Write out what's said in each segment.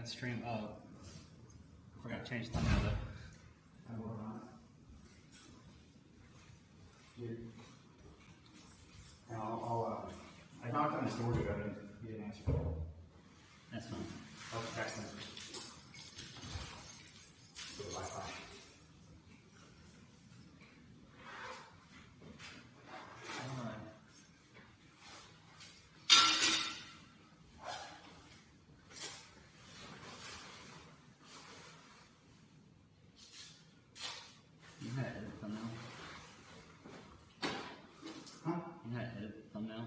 that stream up. Forgot to change the thumbnail though. I knocked on his door to go and he didn't answer. That's fine. I'll text him. For the lifeline. You know how to edit thumbnail? Huh? You know how to edit thumbnail?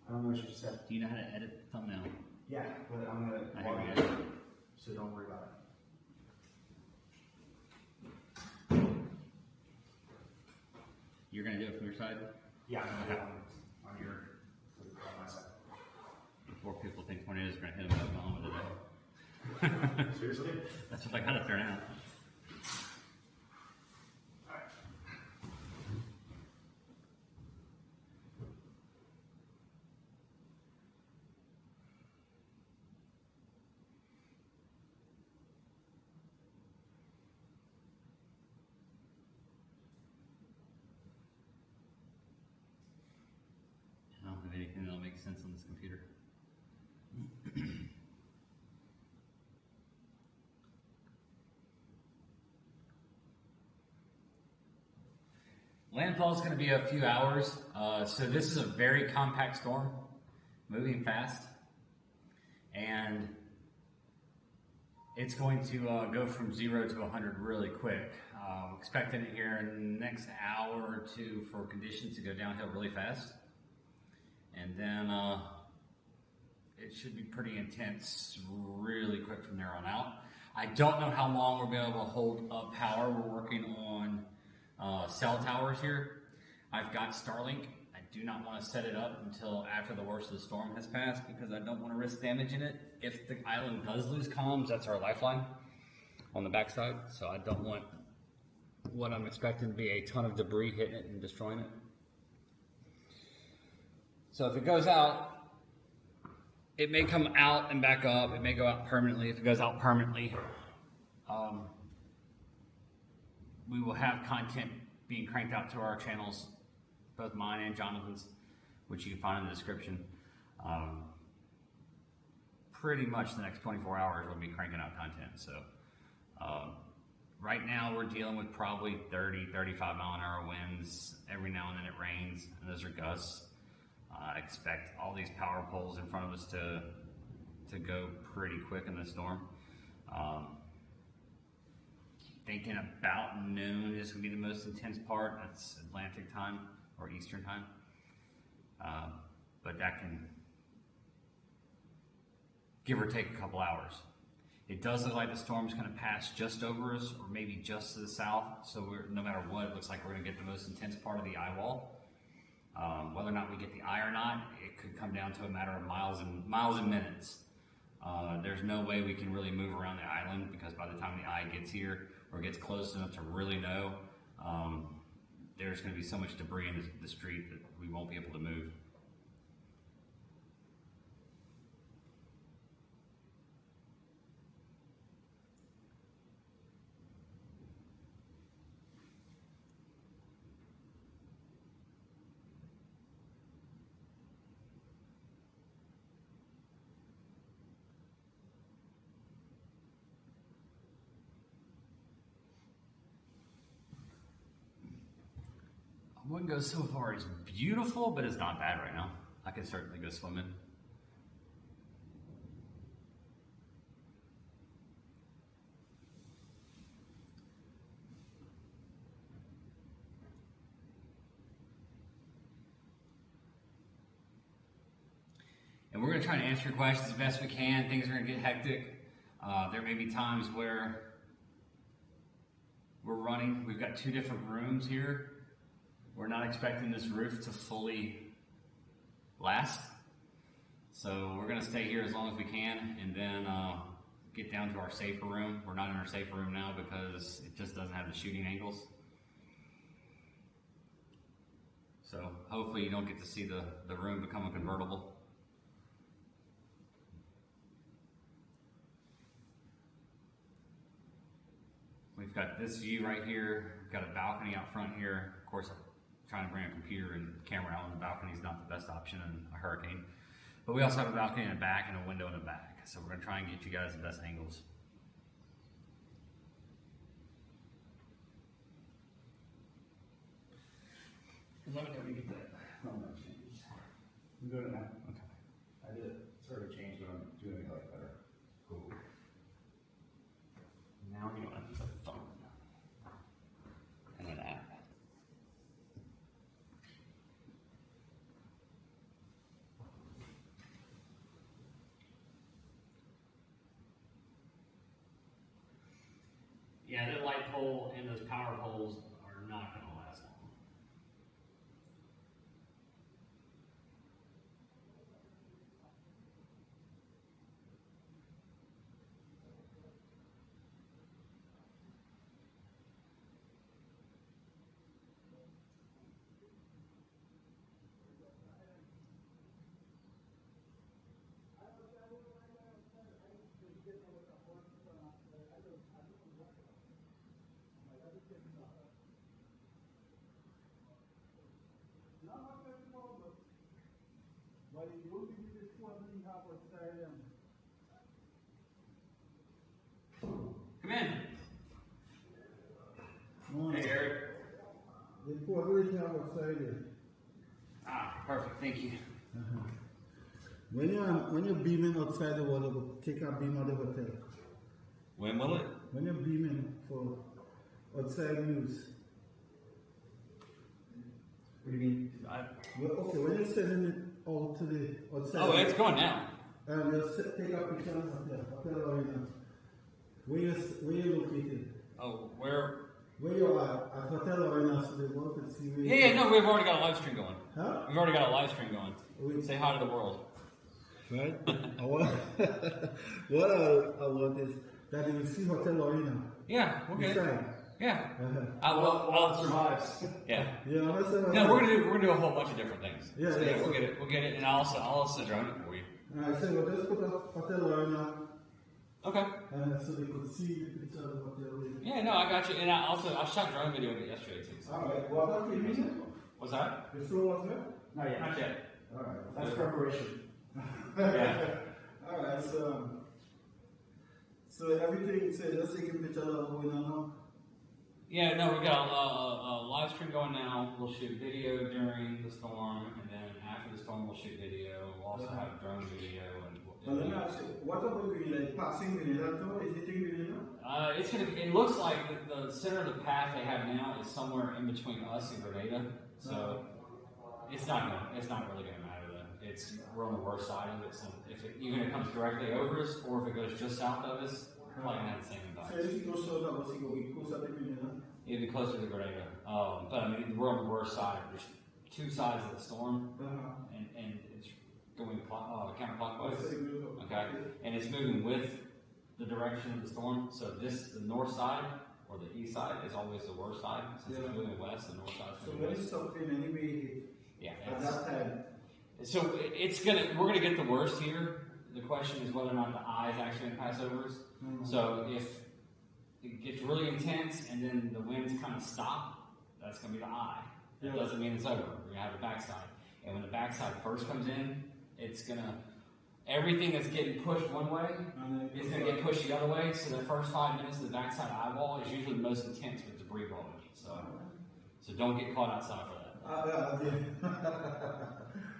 I don't know what you said. Do you know how to edit thumbnail? Yeah, but I'm gonna I log hear in, you. so don't worry about it. You're gonna do it from your side? Yeah, I'm gonna do it on my side. Before people think Tornado's gonna hit him with today. Seriously? That's what I got up there now. I don't have anything that'll make sense on this computer. Landfall is going to be a few hours, so this is a very compact storm, moving fast, and it's going to go from 0 to 100 really quick. Expecting it here in the next hour or two for conditions to go downhill really fast, and then it should be pretty intense really quick from there on out. I don't know how long we'll be able to hold up power. We're working on cell towers here. I've got Starlink. I do not want to set it up until after the worst of the storm has passed because I don't want to risk damaging it. If the island does lose comms, that's our lifeline on the backside. So I don't want what I'm expecting to be a ton of debris hitting it and destroying it. So if it goes out, it may come out and back up. It may go out permanently. If it goes out permanently, we will have content being cranked out to our channels, both mine and Jonathan's, which you can find in the description. Pretty much the next 24 hours we'll be cranking out content. So right now we're dealing with probably 30, 35 mile an hour winds. Every now and then it rains, and those are gusts. I expect all these power poles in front of us to go pretty quick in the storm. Thinking about noon is going to be the most intense part. That's Atlantic time or Eastern time. But that can give or take a couple hours. It does look like the storm's going to pass just over us or maybe just to the south. So no matter what, it looks like we're going to get the most intense part of the eye wall. Whether or not we get the eye or not, it could come down to a matter of miles and minutes. There's no way we can really move around the island because by the time the eye gets here or gets close enough to really know, there's going to be so much debris in the street that we won't be able to move. I wouldn't go so far as beautiful, but it's not bad right now. I could certainly go swimming. And we're going to try to answer your questions as best we can. Things are going to get hectic. There may be times where we're running. We've got 2 different rooms here. We're not expecting this roof to fully last. So we're going to stay here as long as we can and then get down to our safer room. We're not in our safer room now because it just doesn't have the shooting angles. So hopefully you don't get to see the room become a convertible. got this view right here. Got a balcony out front here. Of course, I'm trying to bring a computer and camera out on the balcony is not the best option in a hurricane. But we also have a balcony in the back and a window in the back. So we're gonna try and get you guys the best angles. Let me know when you get that. I'm not changed. I'm doing it now. Okay. I did it sort of change, but I'm doing it like better. Cool. Now you don't have to use a phone and an app. Yeah, that light pole and those power poles are not going to last long. But it will be this one we have outside. Come in. Hey, Eric. The portrait we have outside there. Ah, perfect. Thank you. When you're beaming outside the water, take a beam of the hotel. When will it? When you're beaming for outside views. What do you mean? Okay, when you're sending it out to the outside. Oh, it's going now. You'll take a picture of the hotel arena. Where you're located. Oh, where? Where you are at hotel arena, so they want to see where. Yeah, no, we've already got a live stream going. Huh? We've already got a live stream going. Say hi to the world. Right? What I want is that you will see hotel arena. Yeah, we'll get it. Yeah. Well, it survives. Yeah. Yeah, understand. No, we're gonna do a whole bunch of different things. Yeah, so, yeah, we'll get it. We'll get it, and I'll also drone it for you. Alright, so we'll just put a hotel arena. Okay. So they could see the picture of the hotel arena. Yeah, no, I got you. And I shot drone video of it yesterday too. So. Alright, what about the music? What's that? The flow was there? Not yet. Not yet. Alright. That's preparation. Yeah. Alright, so everything, so just taking picture of going on now? Yeah, no, we got a live stream going now. We'll shoot video during the storm, and then after the storm, we'll shoot video. We'll also have drone video. And let me ask you, what about Grenada? Passing Grenada too? Is it in Grenada? It looks like the center of the path they have now is somewhere in between us and Grenada. So it's not really gonna matter then. We're on the worst side of it. So even if it comes directly over us, or if it goes just south of us, we're probably gonna have the same impact. So if it goes south of us, it will be closer to Grenada? It'd be closer to Grenada. But I mean, we're on the worst side. There's two sides of the storm, and it's going counterclockwise. Okay, and it's moving with the direction of the storm. So the north side or the east side is always the worst side. Since it's moving west, the north side is moving west. So when it's something anyway, yeah, at that time. So we're gonna get the worst here. The question is whether or not the eye is actually gonna pass over us. So if it gets really intense and then the winds kind of stop, that's going to be the eye. That doesn't mean it's over. We're going to have the backside. And when the backside first comes in, everything that's getting pushed one way is going to get pushed the other way. So the first 5 minutes of the backside eyeball is usually the most intense with debris blowing. So don't get caught outside for that.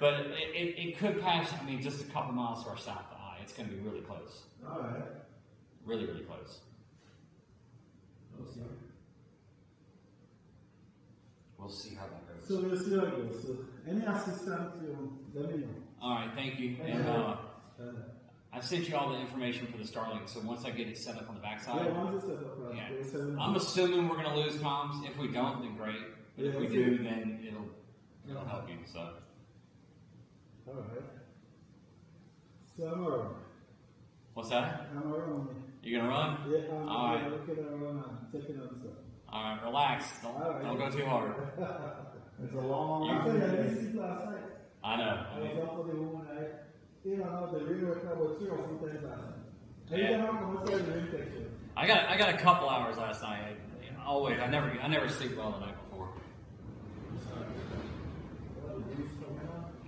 But it could pass, just a couple miles to our south, the eye. It's going to be really close. All right. Really, really close. We'll see how that goes. So we'll see how it goes. So any assistance, let me know. All right, thank you. And I've sent you all the information for the Starlink. So once I get it set up on the backside, once it's set up, I'm assuming we're going to lose comms. If we don't, then great. But if we do, then it'll help you. So. All right. So I'm around. What's that? I'm around. You gonna run? Yeah, all right. Looking around and checking out stuff. All right, relax. Don't go too hard. It's a long. I missed it last night. I know. I was up for the woman. The rain went about 3 or 4 times last night. Yeah. I got a couple hours last night. always. I never sleep well the night before.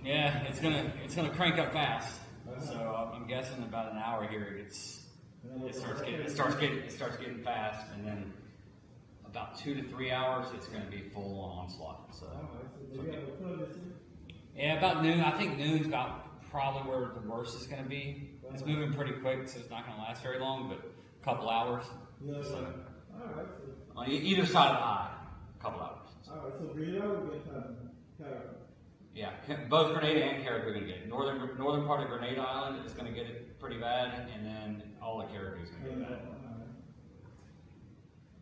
Yeah, it's gonna crank up fast. So I'm guessing about an hour here it starts getting fast, and then about 2 to 3 hours it's gonna be full on onslaught. So yeah, about noon. I think noon's about probably where the worst is gonna be. It's moving pretty quick, so it's not gonna last very long, but a couple hours. So, on either side of the eye, a couple hours. Alright, so Grenada will get Carriacou. Yeah, both Grenada and Carriacou are going to get it. Northern part of Grenada Island is going to get it pretty bad, and then all of Carriacou is going to get it bad.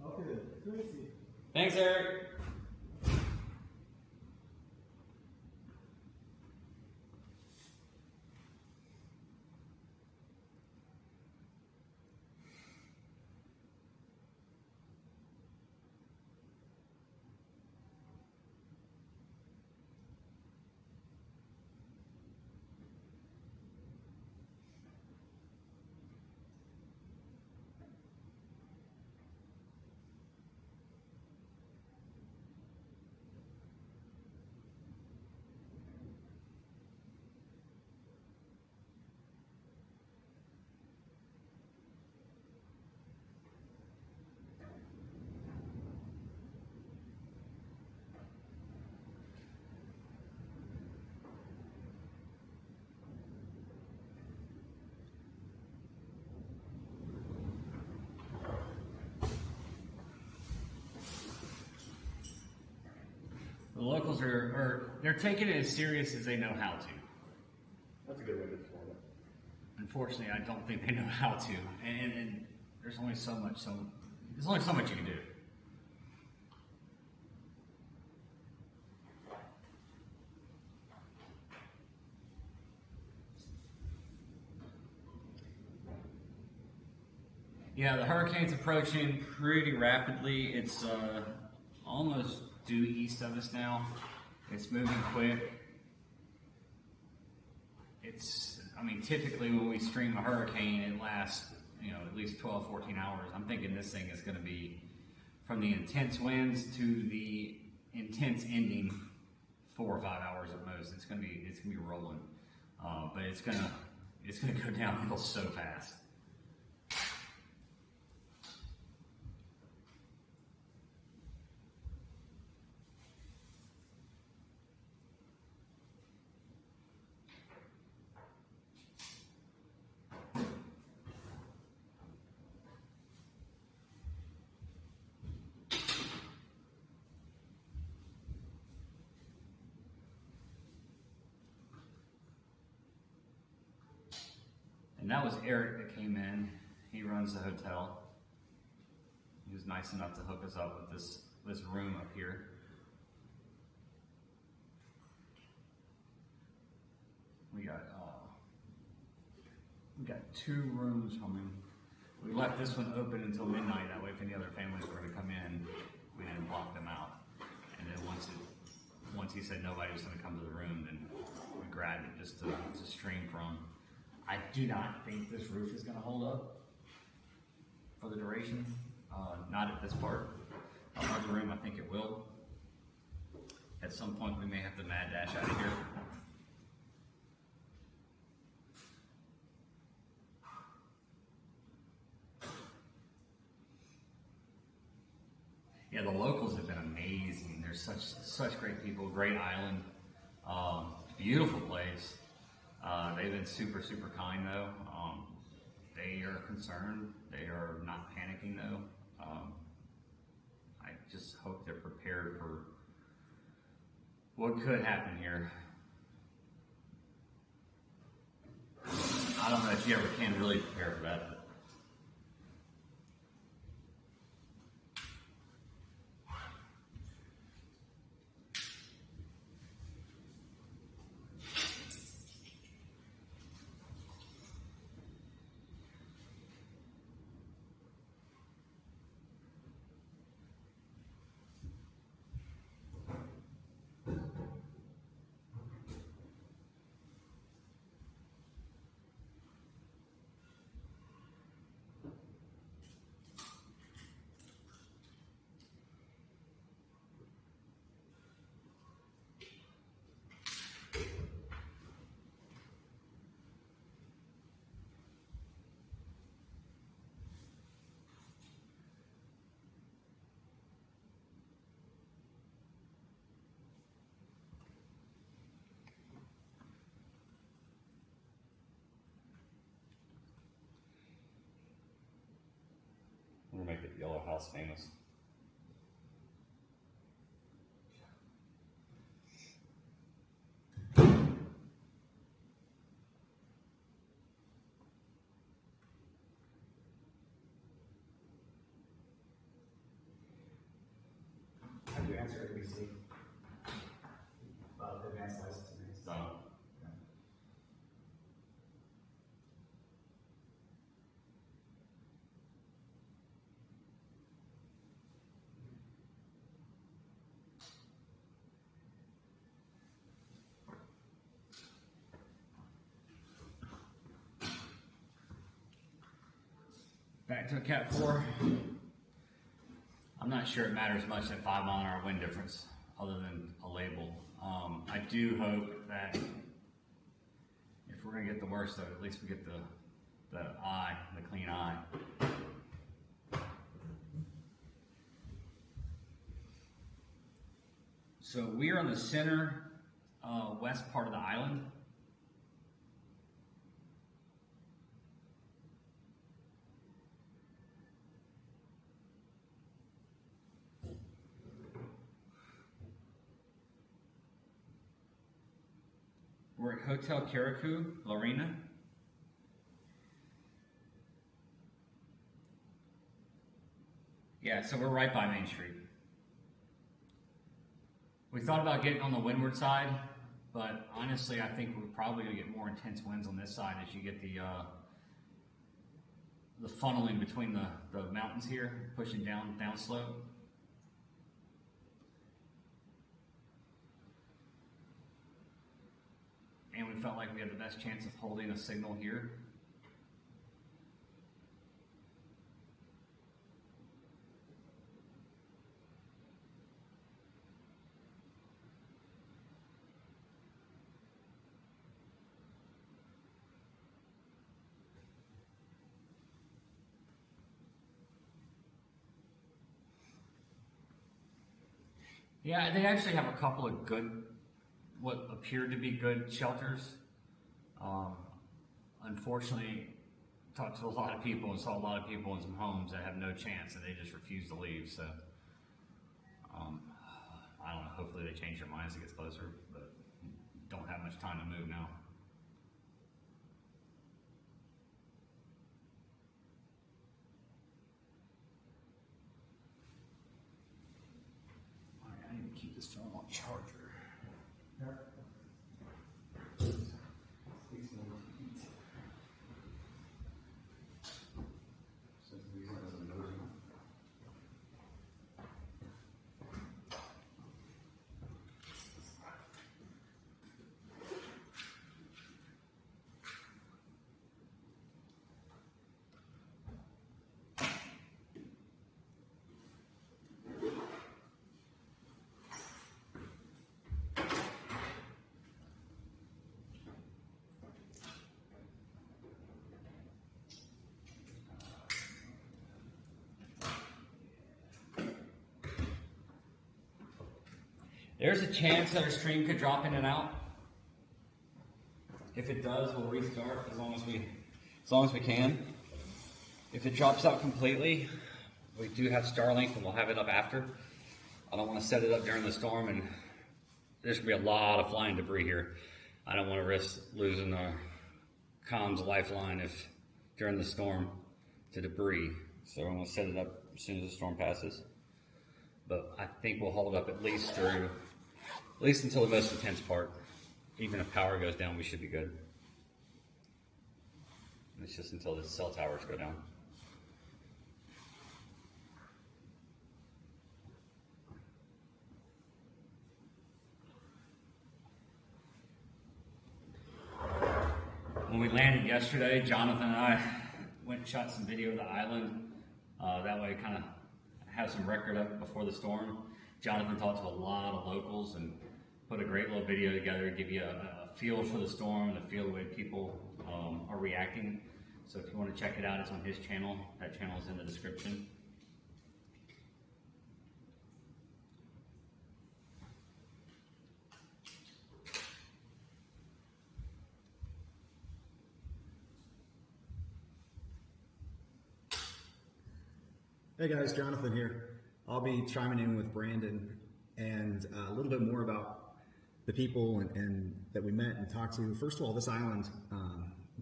Okay, Tracy. Thanks, Eric. The locals they're taking it as serious as they know how to. That's a good way to explain it. Unfortunately, I don't think they know how to, and there's only so much you can do. Yeah, the hurricane's approaching pretty rapidly. It's almost due east of us now. It's moving quick. Typically when we stream a hurricane, it lasts, at least 12, 14 hours. I'm thinking this thing is going to be from the intense winds to the intense ending 4 or 5 hours at most. It's going to be rolling, but it's going to go downhill so fast. And that was Eric that came in. He runs the hotel. He was nice enough to hook us up with this room up here. We got 2 rooms from him. We left this one open until midnight. That way, if any other families were going to come in, we didn't block them out. And then once he said nobody was going to come to the room, then we grabbed it just to stream from. I do not think this roof is going to hold up for the duration. Not at this part of the room. I think it will. At some point, we may have to mad dash out of here. Yeah, the locals have been amazing. They're such great people. Great island. Beautiful place. They've been super, super kind though. They are concerned. They are not panicking though. I just hope they're prepared for what could happen here. I don't know if you ever can really prepare for that. yellow house famous. Have you answered ABC? Advanced licensing. Done. Back to a Cat 4. I'm not sure it matters much that 5 mile an hour wind difference, other than a label. I do hope that if we're gonna get the worst of it, at least we get the eye, the clean eye. So we are on the center west part of the island. We're at Hotel Carriacou, Lorena. Yeah, so we're right by Main Street. We thought about getting on the windward side, but honestly, I think we're probably gonna get more intense winds on this side as you get the funneling between the mountains here, pushing down slope. And we felt like we had the best chance of holding a signal here. Yeah, they actually have a couple of good, what appeared to be good shelters. Unfortunately, talked to a lot of people and saw a lot of people in some homes that have no chance and they just refuse to leave. So, I don't know, hopefully they change their minds as it gets closer, but don't have much time to move now. All right, I need to keep this phone on charger. There's a chance that our stream could drop in and out. If it does, we'll restart as long as we can. If it drops out completely, we do have Starlink and we'll have it up after. I don't want to set it up during the storm, and there's gonna be a lot of flying debris here. I don't want to risk losing our comms lifeline if during the storm to debris. So I'm gonna set it up as soon as the storm passes. But I think we'll hold up at least until the most intense part. Even if power goes down, we should be good. And it's just until the cell towers go down. When we landed yesterday, Jonathan and I went and shot some video of the island. That way, kind of have some record of it before the storm. Jonathan talked to a lot of locals and put a great little video together to give you a feel for the storm and a feel the way people are reacting. So if you want to check it out, it's on his channel. That channel is in the description. Hey guys, Jonathan here. I'll be chiming in with Brandon and a little bit more about the people and that we met and talked to. First of all, this island,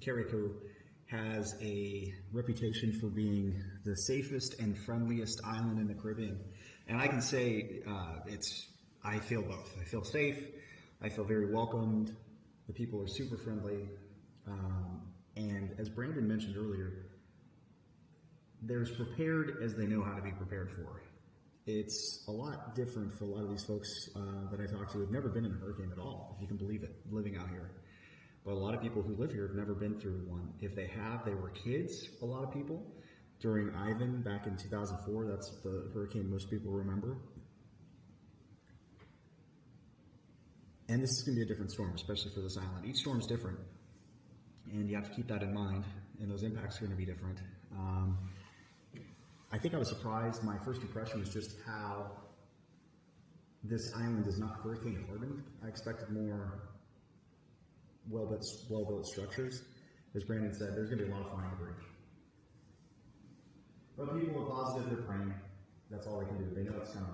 Carriacou, has a reputation for being the safest and friendliest island in the Caribbean. And I can say I feel both. I feel safe, I feel very welcomed, the people are super friendly, and as Brandon mentioned earlier, they're as prepared as they know how to be prepared for. It's a lot different for a lot of these folks that I talk to who've never been in a hurricane at all, if you can believe it, living out here. But a lot of people who live here have never been through one. If they have, they were kids, a lot of people. During Ivan back in 2004, that's the hurricane most people remember. And this is going to be a different storm, especially for this island. Each storm is different, and you have to keep that in mind, and those impacts are going to be different. I think I was surprised. My first impression was just how this island is not hurricane hardened. I expected more well-built structures. As Brandon said, there's going to be a lot of flying debris. But people are positive, they're praying. That's all they can do. They know it's coming.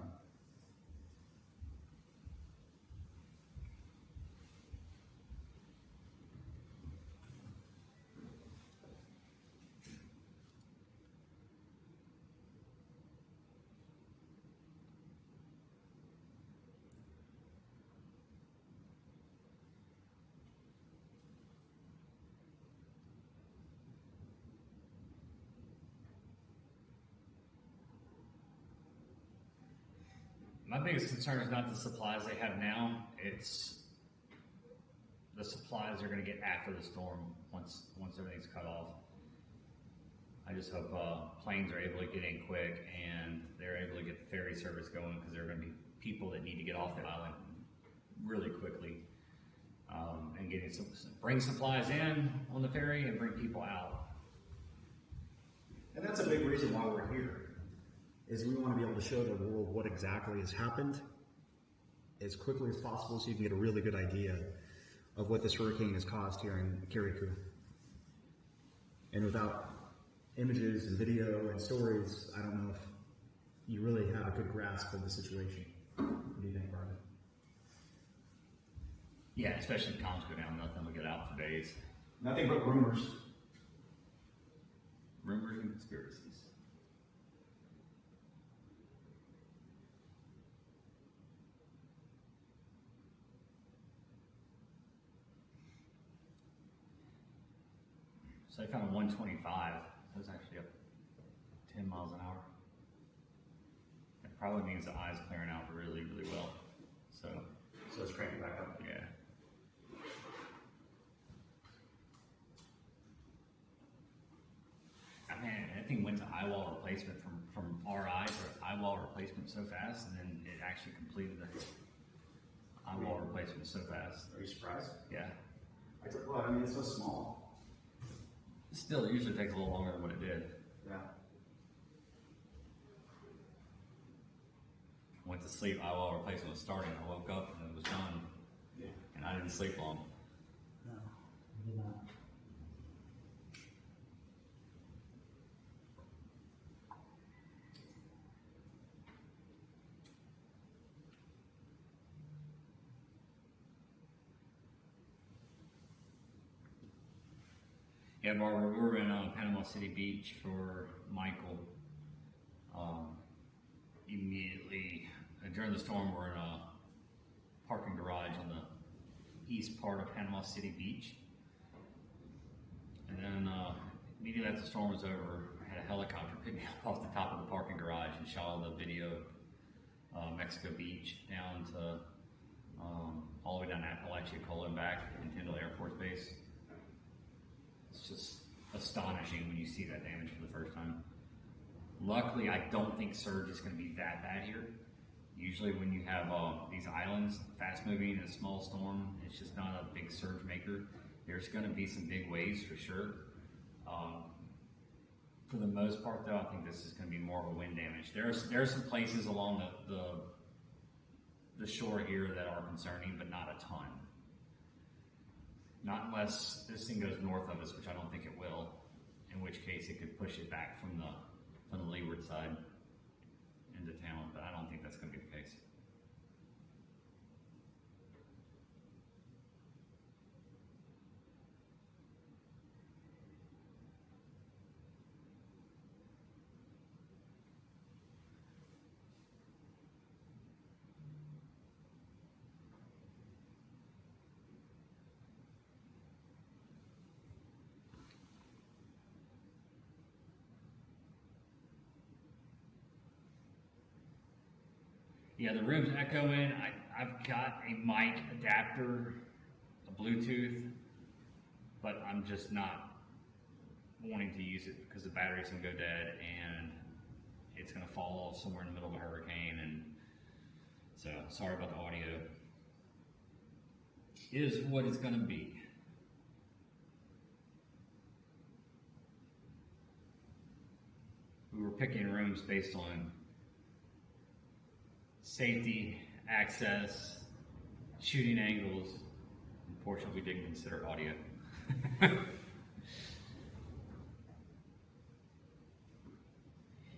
My biggest concern is not the supplies they have now, it's the supplies they're going to get after the storm once everything's cut off. I just hope planes are able to get in quick and they're able to get the ferry service going, because there are going to be people that need to get off the island really quickly, and bring supplies in on the ferry and bring people out. And that's a big reason why we're here, is we want to be able to show the world what exactly has happened as quickly as possible, so you can get a really good idea of what this hurricane has caused here in Carriacou. And without images and video and stories, I don't know if you really have a good grasp of the situation. What do you think, Brian? Yeah, especially if comms go down, nothing will get out for days. Nothing but rumors. Rumors and conspiracies. So I found a 125. That was actually up 10 miles an hour. It probably means the eye's clearing out really, really well. So it's cranking back up. yeah. I mean, that thing went to eye wall replacement from RI to eye wall replacement so fast, and then it actually completed the eye wall replacement so fast. Are you surprised? Yeah. Well, I mean, it's so small. Still, it usually takes a little longer than what it did. Yeah. Went to sleep, eye wall replacement was starting. I woke up and it was done. Yeah. And I didn't sleep long. No, I did not. Yeah, Barbara, we were in Panama City Beach for Michael. Immediately during the storm, we're in a parking garage on the east part of Panama City Beach. And then immediately after the storm was over, I had a helicopter pick me up off the top of the parking garage and shot all the video of Mexico Beach down to all the way down Apalachicola and back in Tyndall Air Force Base. It's just astonishing when you see that damage for the first time. Luckily, I don't think surge is going to be that bad here. Usually when you have these islands, fast moving in a small storm, it's just not a big surge maker. There's going to be some big waves for sure. For the most part though, I think this is going to be more of a wind damage. There are some places along the shore here that are concerning, but not a ton. Not unless this thing goes north of us, which I don't think it will, in which case it could push it back from the leeward side. into town, but I don't think that's going to be the case. Yeah, the room's echoing. I've got a mic adapter, a Bluetooth, but I'm just not wanting to use it because the battery's gonna go dead and it's gonna fall off somewhere in the middle of a hurricane. And so, sorry about the audio. It is what it's gonna be. We were picking rooms based on safety, access, shooting angles. Unfortunately, we didn't consider audio.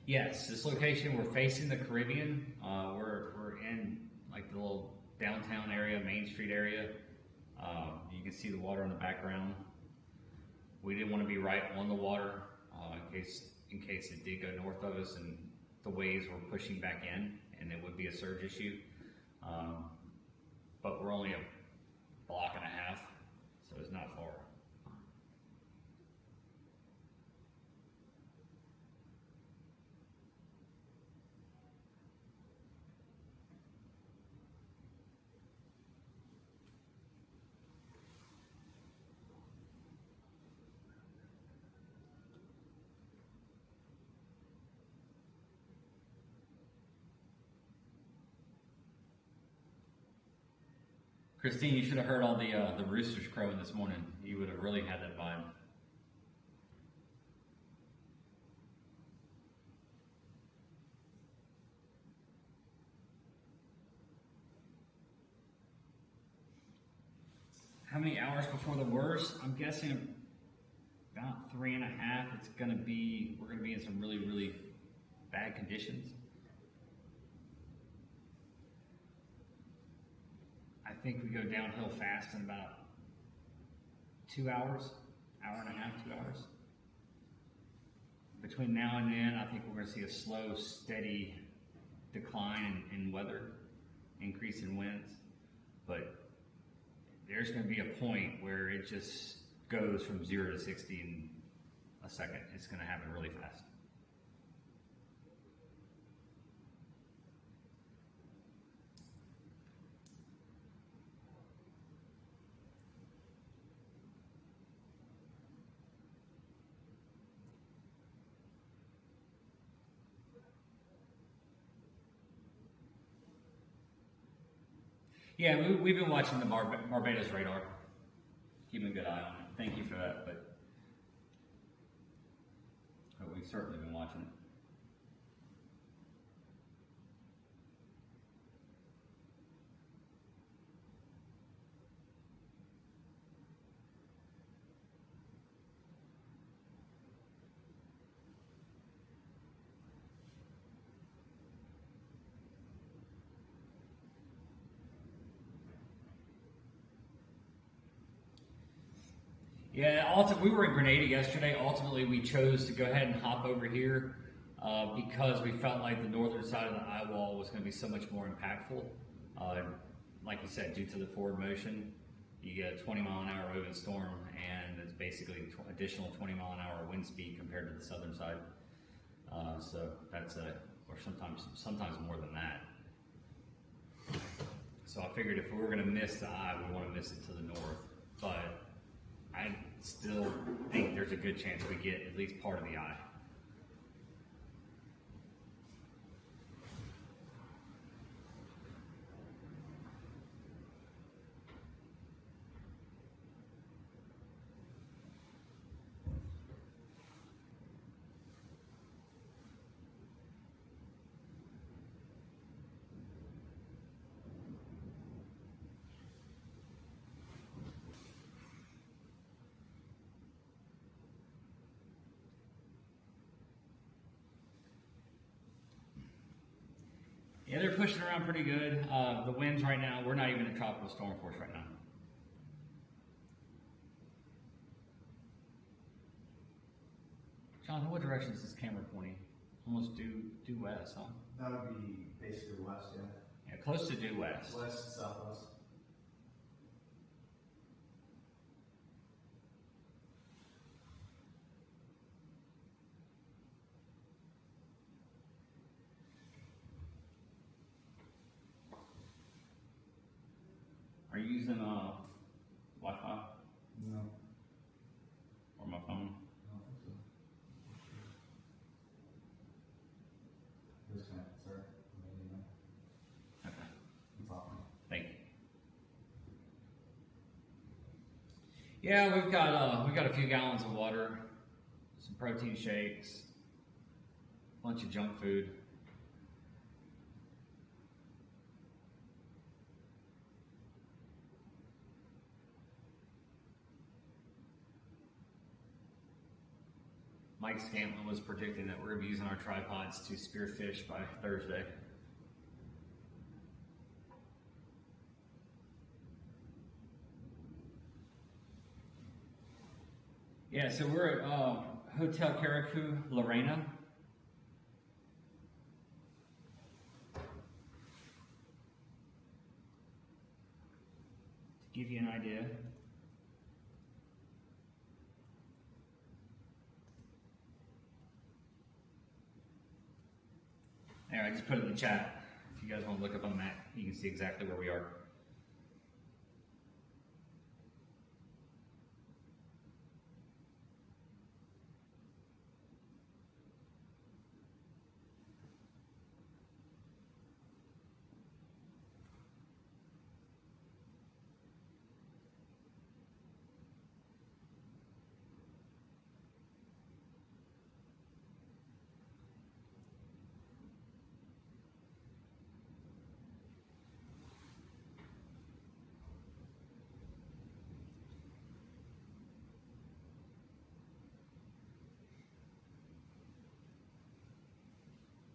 Yes, this location, we're facing the Caribbean. We're in like the little downtown area, Main Street area. You can see the water in the background. We didn't want to be right on the water in case it did go north of us and the waves were pushing back in, and it would be a surge issue. But we're only a block and a half, so it's not far. Christine, you should have heard all the roosters crowing this morning. You would have really had that vibe. How many hours before the worst? I'm guessing about 3.5. We're gonna be in some really, really bad conditions. I think we go downhill fast in about 2 hours, hour and a half, 2 hours. Between now and then, I think we're going to see a slow, steady decline in weather, increase in winds. But there's going to be a point where it just goes from 0 to 60 in a second. It's going to happen really fast. Yeah, we've been watching the Barbados radar. Keeping a good eye on it. Thank you for that, but we've certainly been watching it. Yeah, we were in Grenada yesterday. Ultimately, we chose to go ahead and hop over here because we felt like the northern side of the eye wall was going to be so much more impactful. Like you said, due to the forward motion, you get a 20-mile-an-hour open storm, and it's basically additional 20-mile-an-hour wind speed compared to the southern side. So that's or sometimes more than that. So I figured if we were going to miss the eye, we want to miss it to the north, but I still think there's a good chance we get at least part of the eye. Yeah, they're pushing around pretty good. The winds right now, we're not even in tropical storm force right now. Jonathan, what direction is this camera pointing? Almost due west, huh? That would be basically west, yeah. Yeah, close to due west. West, southwest. Are you using Wi-Fi No. or my phone? I don't think so. Disconnect, sir. Maybe no. Okay, It's off. thank you. Yeah, we've got a few gallons of water, some protein shakes, a bunch of junk food. Mike Scantlin was predicting that we're going to be using our tripods to spear fish by Thursday. Yeah, so we're at Hotel Carriacou, Lorena. To give you an idea. There, I just put it in the chat. If you guys want to look up on the map, you can see exactly where we are.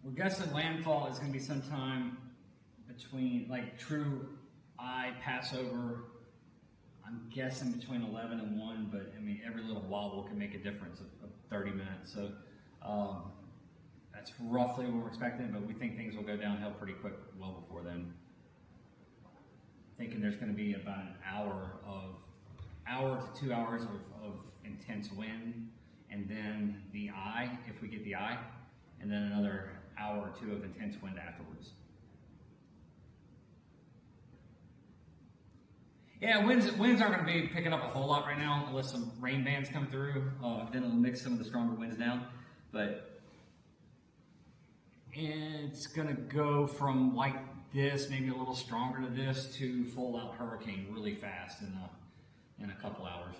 We're guessing landfall is going to be sometime between, like, true eye passover. I'm guessing between 11 and 1, but I mean, every little wobble can make a difference of 30 minutes. So that's roughly what we're expecting, but we think things will go downhill pretty quick well before then. Thinking there's going to be about an hour to 2 hours of intense wind, and then the eye, if we get the eye, and then another hour or two of intense wind afterwards. Yeah, winds aren't going to be picking up a whole lot right now unless some rain bands come through. Then it'll mix some of the stronger winds down. But it's going to go from like this, maybe a little stronger to this, to full out hurricane really fast in a couple hours.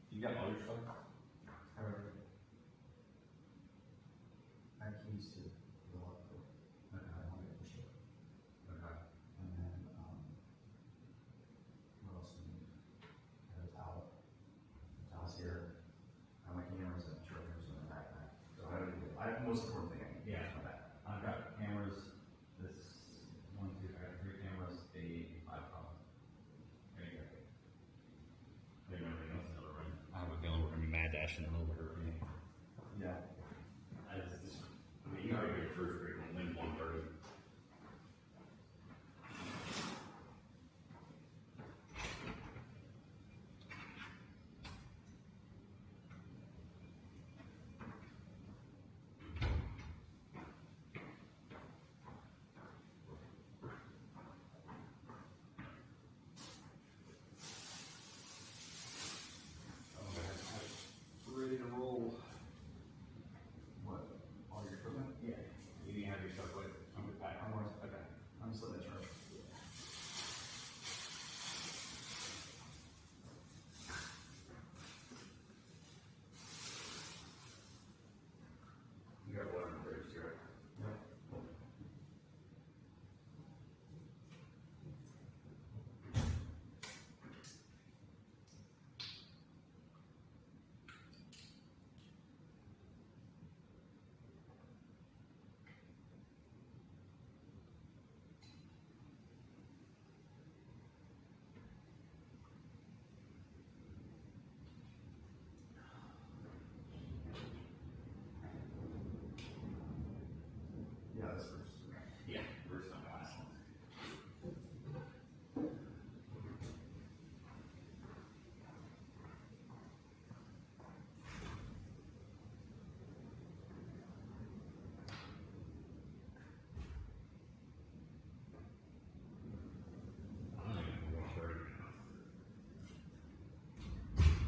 You got all your stuff? I keys to the lock door. Okay, I want to push it. Okay. And then, what else do we need? I have a towel. Towel's here. I have my cameras and chargers in the backpack. So I have the most important thing I need. Yeah. My backpack. I've got cameras. This 1, 2, I got 3 cameras, a iPhone. There you go. I have a feeling we're going to be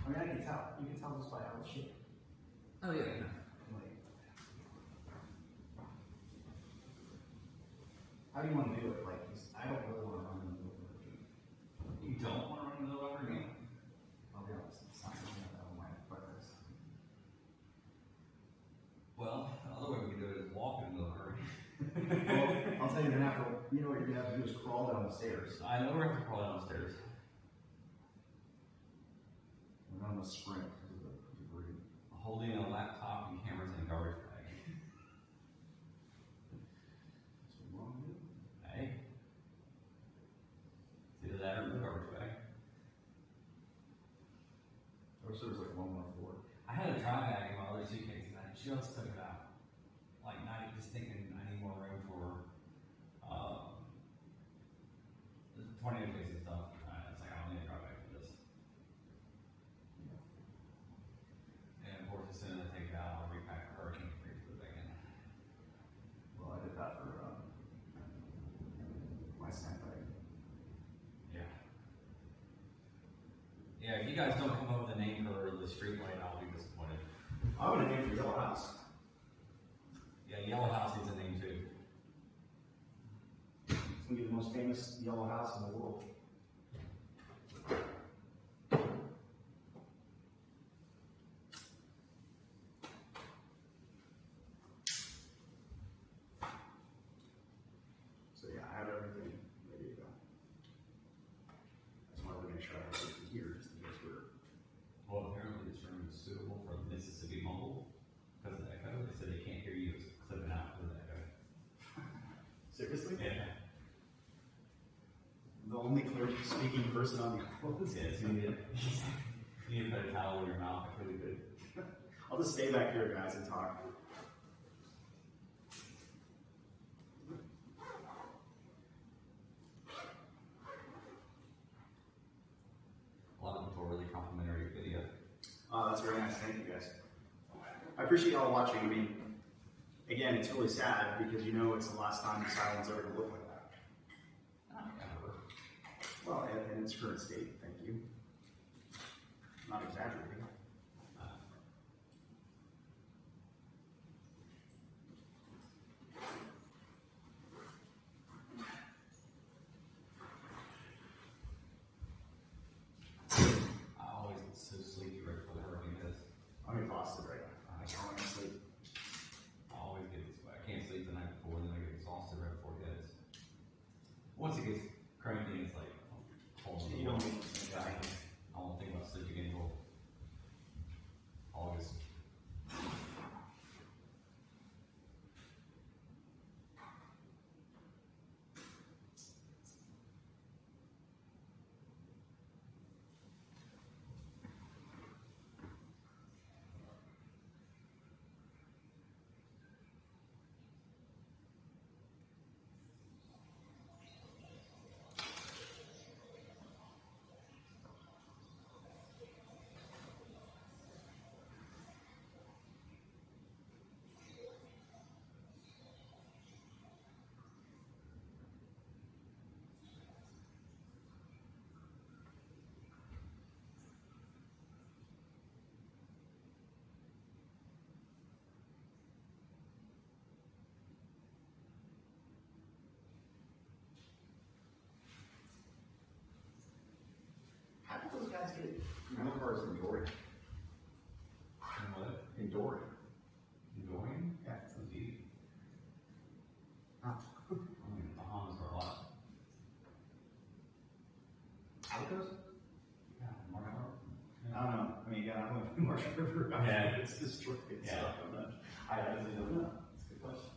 I mean, I can tell. You can tell just by how it's shaped. Oh yeah. Like, how do you want to do it? Like, I don't really want to run in the middle of the game. You don't want to run in the middle of our game? I'll be honest, it's not something that I want to preference. Well, the other way we can do it is walk in the middle of our game. Well, I'll tell you, you're gonna have to, you know what you're gonna have to do is crawl down the stairs. I know we're going to have to crawl down the stairs. And I'm gonna sprint because of the debris. Holding a laptop and cameras and a garbage bag. That's what you want to do. Hey. It's either that or the garbage bag. I wish there was like one more floor. I had a dry bag in my other suitcase and I just took it out. Like, not just thinking I need more room for 20 cases of stuff. It's like, I don't need a dry bag for this. And of course, as soon as I take it out, I'll repack the hurricane free to put it back in. Well, I did that for my sandbag. Yeah. Yeah, if you guys don't come up with a name for the street light, I'll be disappointed. I'm gonna name for Yellow House. Yeah, Yellow House needs a name too. It's gonna be the most famous yellow house in the world. So yeah, I have everything ready to go. I just wanted to make sure I had everything here just in case we're. Well, apparently this room is suitable for Mississippi mumble because of the echo. They said they can't hear you clipping out because of the echo. Seriously? Yeah. The only clear speaking person on the island. Yeah, so you need to put a towel in your mouth. That's really good. I'll just stay back here, guys, and talk. A lot of people really complimentary your video. That's very nice. Thank you, guys. I appreciate y'all watching. I mean, again, it's really sad because you know it's the last time this island's ever going to look like that. Well, in its current state, thank you. Not exaggerating. I always get so sleepy right before the hurricane hits. I'm exhausted right now. I can't want to sleep. I always get this way. I can't sleep the night before, and then I get exhausted right before it hits. Once it gets cranky, it's like, oh, You don't need to think I that. won't think about sleeping until August. How did those guys get rental cars in Dory? And what? In Dory. Dorian? Yeah. Indeed. Huh. I mean, the Bahamas are a lot. Outgoes? Yeah, Mark Harbor. I don't know. I mean, yeah, I went to Marsh River. Yeah. It's destroyed. Yeah. So I honestly don't know. It's a good question.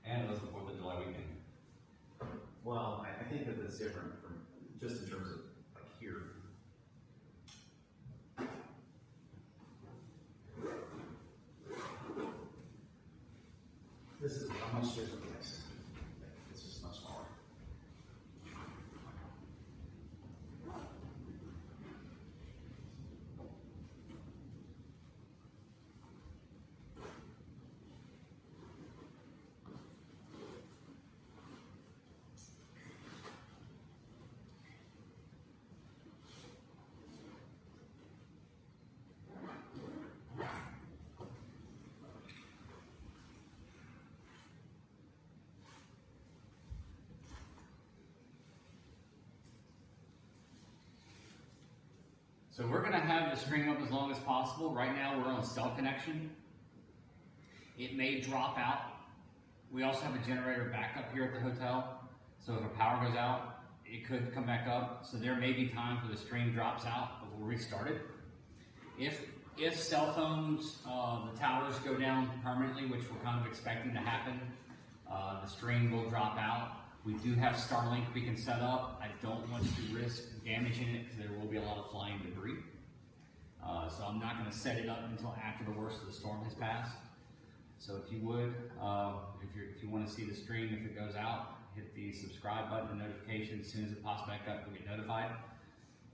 And it was the 4th of July weekend. Well, I think that it's different from just in terms of like here. This is a much different place. This is much smaller. So we're going to have the stream up as long as possible. Right now we're on cell connection. It may drop out. We also have a generator backup here at the hotel. So if the power goes out, it could come back up. So there may be times where the stream drops out, but we'll restart it. If cell phones, the towers go down permanently, which we're kind of expecting to happen, the stream will drop out. We do have Starlink we can set up. I don't want to risk damaging it because there will be a lot of flying debris. So I'm not going to set it up until after the worst of the storm has passed. So if you would, if you want to see the stream, if it goes out, hit the subscribe button, the notification. As soon as it pops back up, you'll get notified.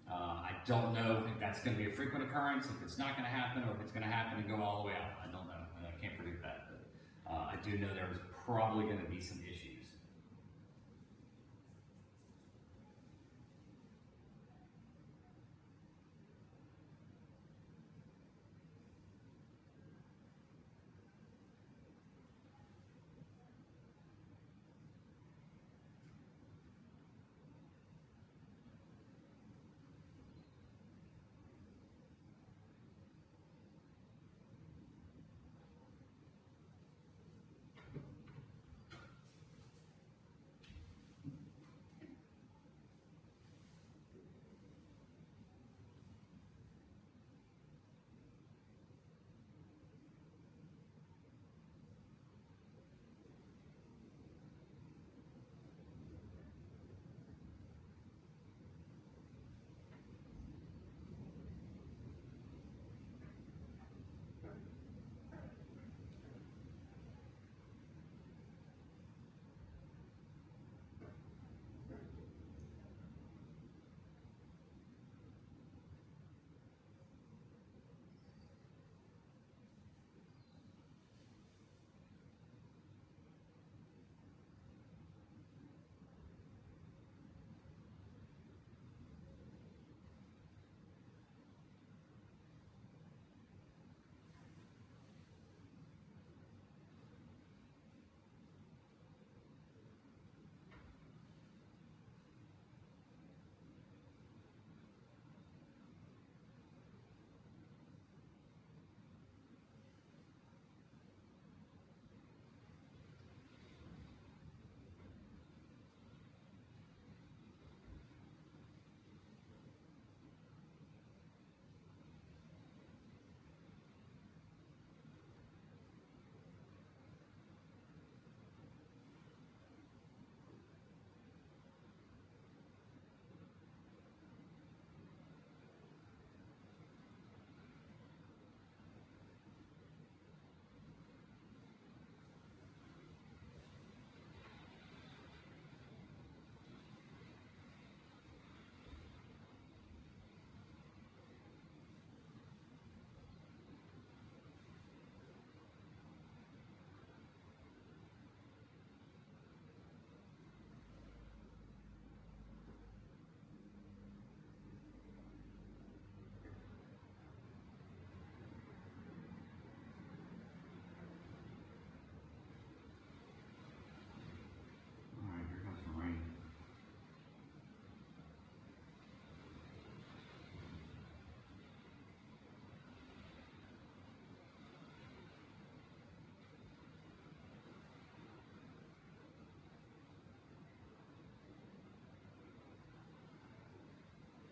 I don't know if that's going to be a frequent occurrence, if it's not going to happen, or if it's going to happen and go all the way out. I don't know. I can't predict that. But I do know there's probably going to be some issues.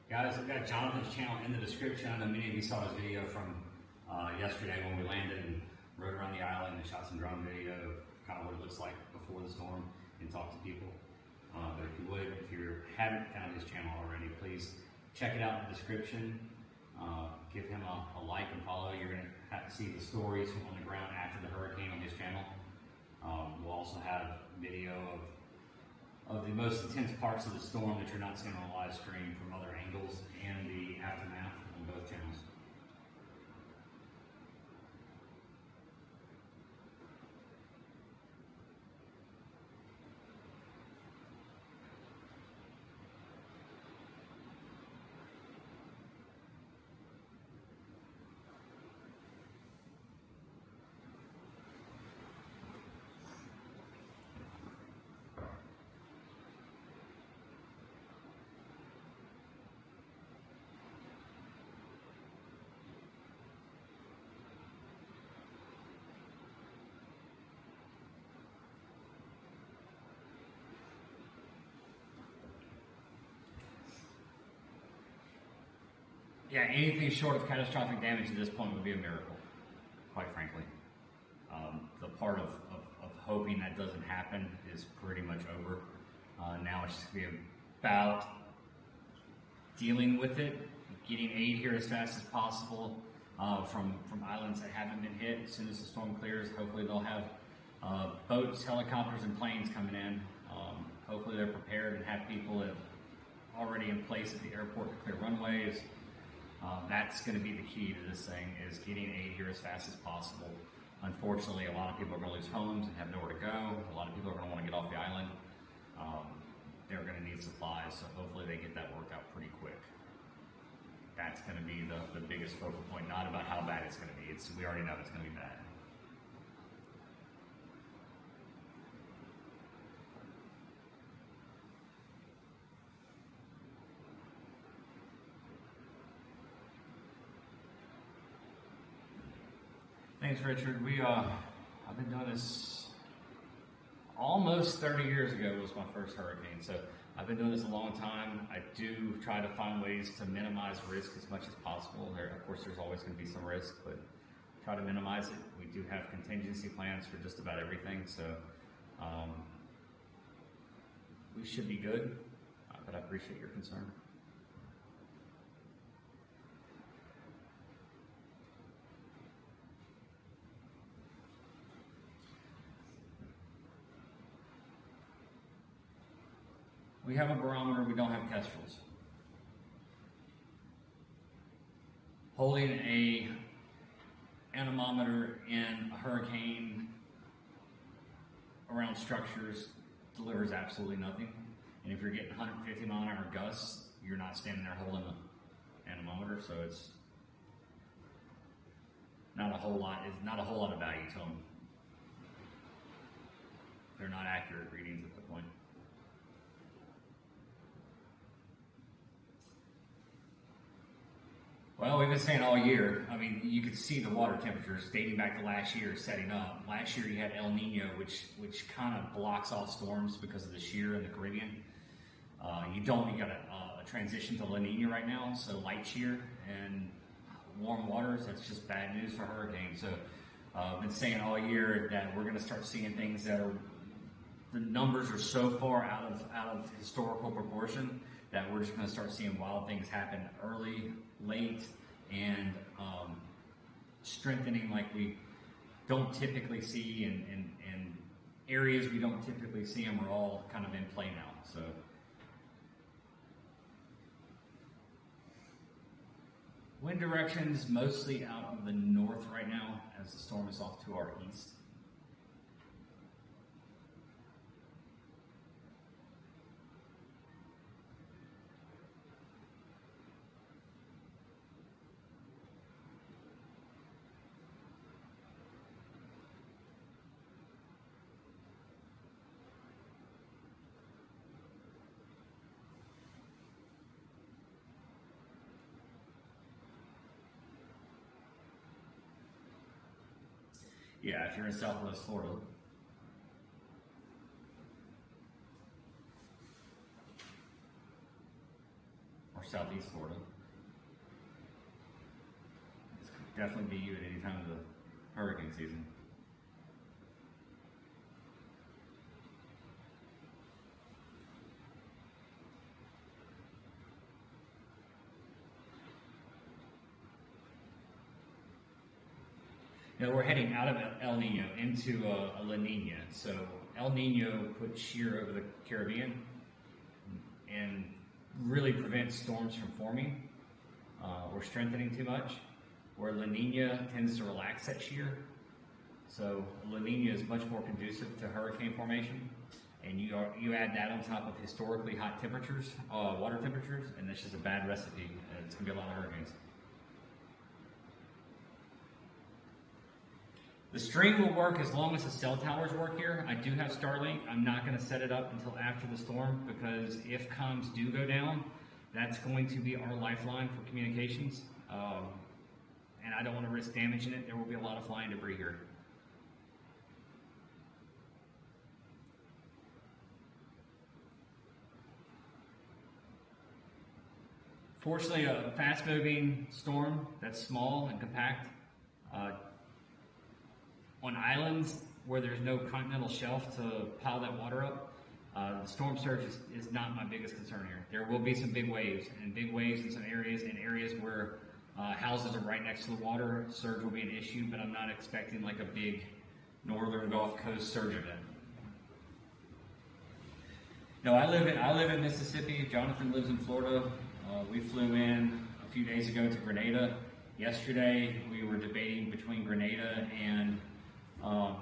Guys, I've got Jonathan's channel in the description. I know many of you saw his video from yesterday when we landed and rode around the island and shot some drone video of kind of what it looks like before the storm and talk to people. But if you would, if you haven't found his channel already, please check it out in the description. Give him a like and follow. You're going to have to see the stories from on the ground after the hurricane on his channel. We'll also have video of the most intense parts of the storm that you're not seeing on a live stream from other angles and the aftermath on both channels. Yeah, anything short of catastrophic damage at this point would be a miracle, quite frankly. The part of hoping that doesn't happen is pretty much over. Now it's just going to be about dealing with it, getting aid here as fast as possible from islands that haven't been hit. As soon as the storm clears, hopefully they'll have boats, helicopters, and planes coming in. Hopefully they're prepared and have people already in place at the airport to clear runways. That's going to be the key to this thing, is getting aid here as fast as possible. Unfortunately, a lot of people are going to lose homes and have nowhere to go. A lot of people are going to want to get off the island. They're going to need supplies, so hopefully they get that worked out pretty quick. That's going to be the biggest focal point, not about how bad it's going to be. We already know it's going to be bad. Thanks, Richard. I've been doing this almost 30 years ago was my first hurricane, so I've been doing this a long time. I do try to find ways to minimize risk as much as possible. Of course, there's always going to be some risk, but try to minimize it. We do have contingency plans for just about everything, so we should be good, but I appreciate your concern. We have a barometer, we don't have kestrels. Holding a anemometer in a hurricane around structures delivers absolutely nothing. And if you're getting 150 mile an hour gusts, you're not standing there holding the anemometer, so it's not a whole lot of value to them. They're not accurate readings at the point. Well, we've been saying all year, I mean, you could see the water temperatures dating back to last year setting up. Last year you had El Nino, which kind of blocks off storms because of the shear in the Caribbean. You got a transition to La Nina right now, so light shear and warm waters, that's just bad news for hurricanes. So I've been saying all year that we're going to start seeing things that the numbers are so far out of historical proportion that we're just going to start seeing wild things happen early, late, and strengthening like we don't typically see, and areas we don't typically see them are all kind of in play now. So wind directions mostly out of the north right now as the storm is off to our east. Yeah, if you're in Southwest Florida. Or Southeast Florida. This could definitely be you at any time of the hurricane season. Now we're heading out of El Nino into a La Nina. So El Nino puts shear over the Caribbean and really prevents storms from forming or strengthening too much, where La Nina tends to relax that shear. So La Nina is much more conducive to hurricane formation, and you add that on top of historically hot temperatures, water temperatures, and that's just a bad recipe, and it's gonna be a lot of hurricanes. The stream will work as long as the cell towers work here. I do have Starlink. I'm not going to set it up until after the storm, because if comms do go down, that's going to be our lifeline for communications. And I don't want to risk damaging it. There will be a lot of flying debris here. Fortunately, a fast-moving storm that's small and compact. On islands where there's no continental shelf to pile that water up, the storm surge is not my biggest concern here. There will be some big waves, and big waves in some areas, where houses are right next to the water. Surge will be an issue, but I'm not expecting like a big northern Gulf Coast surge event. No, I live in Mississippi. Jonathan lives in Florida. We flew in a few days ago to Grenada. Yesterday, we were debating between Grenada and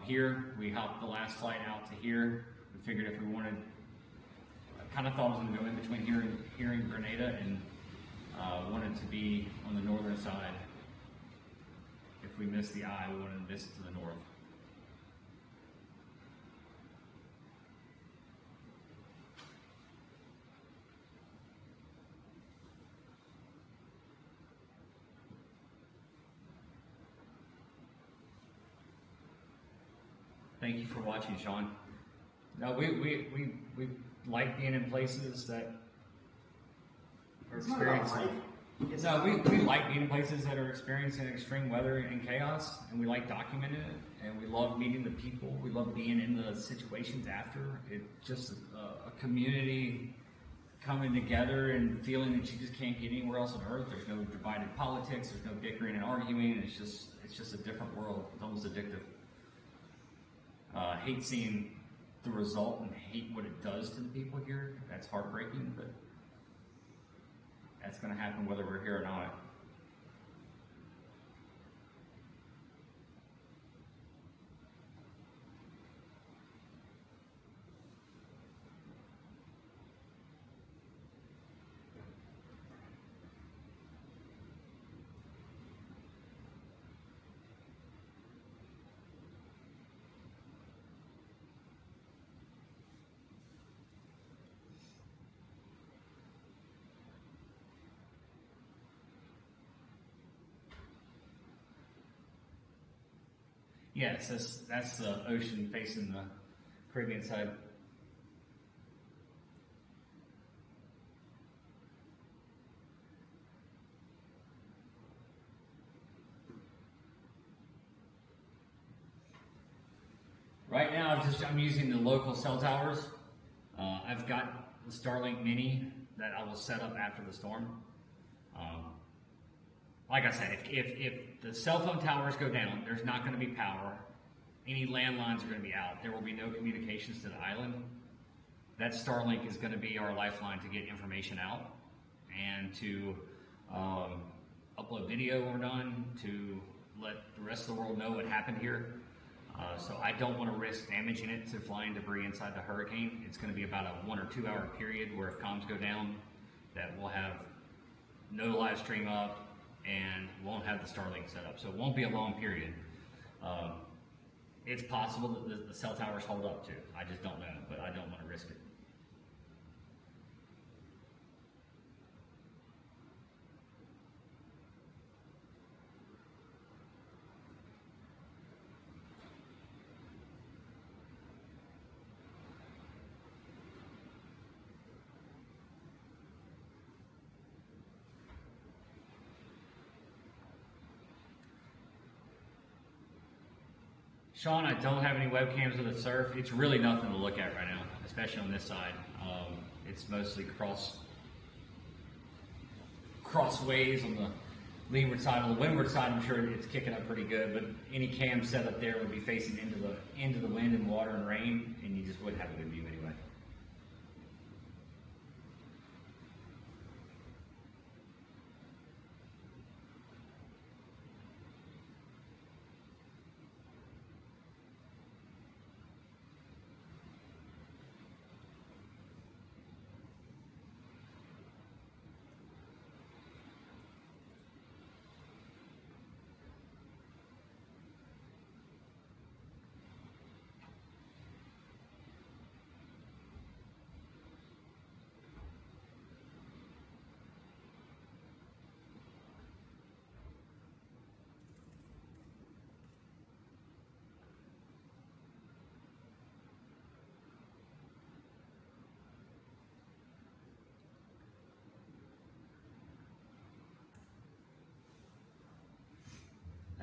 here. We hopped the last flight out to here. We figured if we wanted, I kind of thought I was going to go in between here and Grenada, and wanted to be on the northern side. If we missed the eye, we wanted to miss it to the north. Thank you for watching, Sean. No, we like being in places that are experiencing. No, we like being in places that are experiencing extreme weather and chaos, and we like documenting it, and we love meeting the people. We love being in the situations after. It's just a community coming together and feeling that you just can't get anywhere else on earth. There's no divided politics. There's no bickering and arguing. It's just a different world. It's almost addictive. Hate seeing the result and hate what it does to the people here. That's heartbreaking, but that's going to happen whether we're here or not. Yes, that's the ocean facing the Caribbean side. Right now, I'm using the local cell towers. I've got the Starlink Mini that I will set up after the storm. Like I said, if the cell phone towers go down, there's not going to be power. Any landlines are going to be out. There will be no communications to the island. That Starlink is going to be our lifeline to get information out and to upload video when we're done, to let the rest of the world know what happened here. So I don't want to risk damaging it to flying debris inside the hurricane. It's going to be about a 1 or 2 hour period where if comms go down, that we'll have no live stream up and won't have the Starlink set up. So it won't be a long period. It's possible that the cell towers hold up too. I just don't know, but I don't want to risk it. Sean, I don't have any webcams of the surf. It's really nothing to look at right now, especially on this side. It's mostly cross waves on the leeward side. On the windward side, I'm sure it's kicking up pretty good, but any cam set up there would be facing into the wind and water and rain, and you just wouldn't have a good view anyway.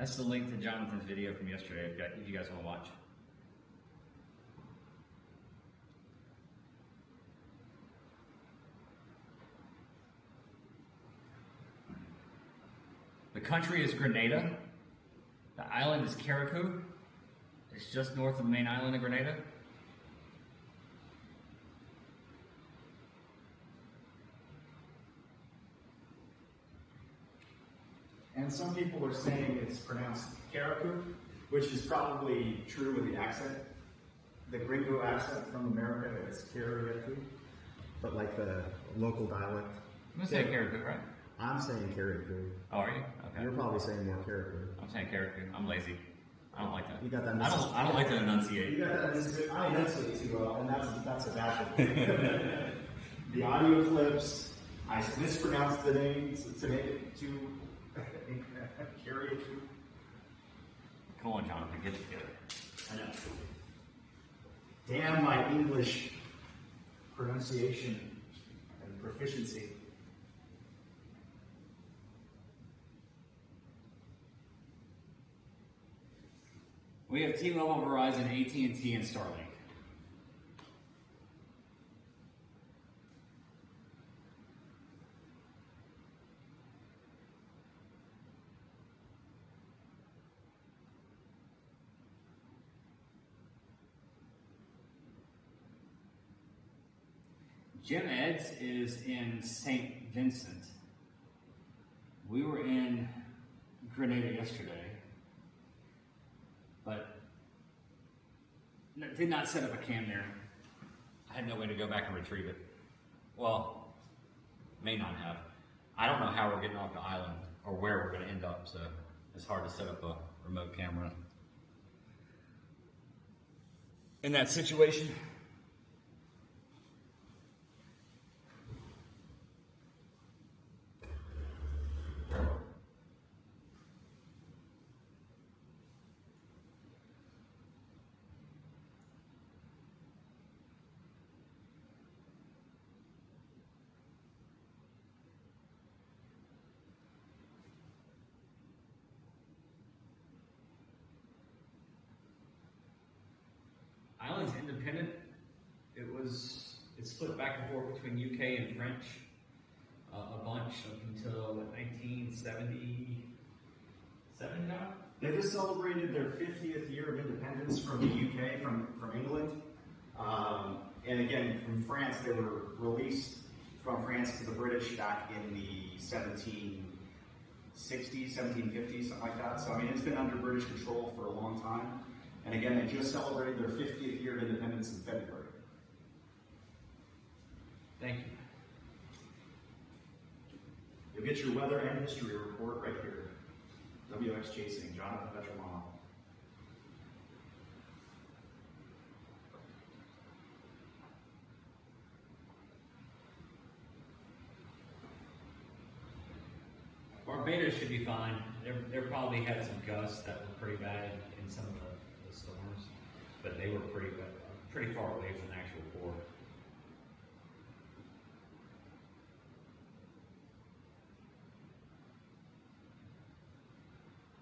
That's the link to Jonathan's video from yesterday if you guys want to watch. The country is Grenada. The island is Carriacou. It's just north of the main island of Grenada. And some people are saying it's pronounced Carriacou, which is probably true with the accent. The gringo accent from America is Carriacou, but like the local dialect. I'm gonna say Carriacou, right? I'm saying Carriacou. Oh, are you? Okay. You're probably saying more Carriacou. I'm saying Carriacou. I'm lazy. I don't like that. You got that. I don't like to enunciate. You got that. I enunciate too well, and that's a bad thing. The audio clips. I mispronounced the names today too. Carriacou. Come on, Jonathan, get it together. I know. Damn my English pronunciation and proficiency. We have T-Mobile, Verizon, AT&T, and Starlink. Jim Ed's is in St. Vincent. We were in Grenada yesterday, but did not set up a cam there. I had no way to go back and retrieve it. Well, may not have. I don't know how we're getting off the island or where we're going to end up, so it's hard to set up a remote camera in that situation. Island's independent. It's split back and forth between UK and French a bunch up until 1977 now. They just celebrated their 50th year of independence from the UK, from England. And again, from France, they were released from France to the British back in the 1760s, 1750s, something like that. So I mean, it's been under British control for a long time. And again, they just celebrated their 50th year of independence in February. Thank you. You'll get your weather and history report right here. WXChasing, Jonathan Petramano. Barbados should be fine. They probably had some gusts that were pretty bad in some of the storms, but they were pretty far away from the actual port.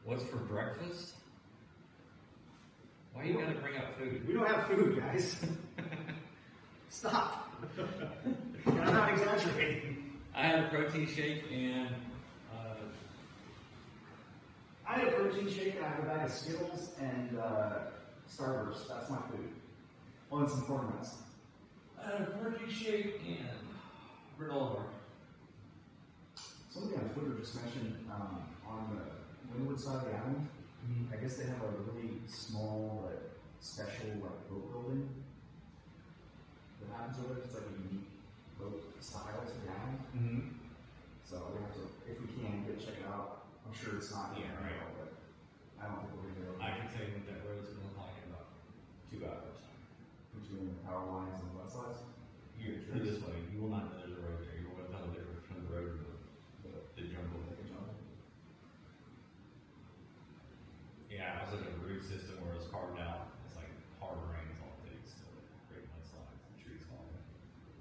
What's for breakfast? Why you gotta bring up food? We don't have food, guys. Stop. And I'm not exaggerating. I had a protein shake and I had a protein shake and I had a bag of Skittles and Starburst. That's my food. Well, and some corn nuts. I had a protein shake and granola bar. Somebody on Twitter just mentioned on the windward side of the island, I guess they have a really small, like, special, like, boat building that happens over there. It's like a unique boat style to the island. Mm-hmm. So we have to, if we can, go check it out. I'm sure it's not Yeah, right. now, but I don't think we're going to go I can tell you what that road's gonna look like in about 2 hours. between the power lines and the websites. Here, put it this way, you will not know there's a road there. You will tell the difference between the road and the jungle. Yeah, I was looking at a root system where it was carved out. It's like hard rains all day, so great mudslides and trees falling.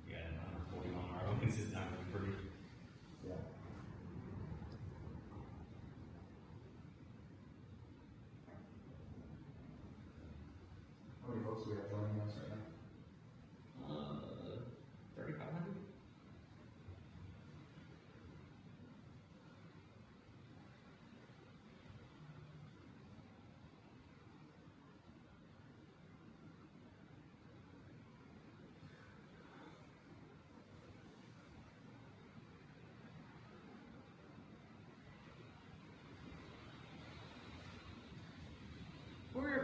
Yeah, and 140 mile an hour winds is not going to be pretty. Yeah. folks we have joining us right now? 3,500.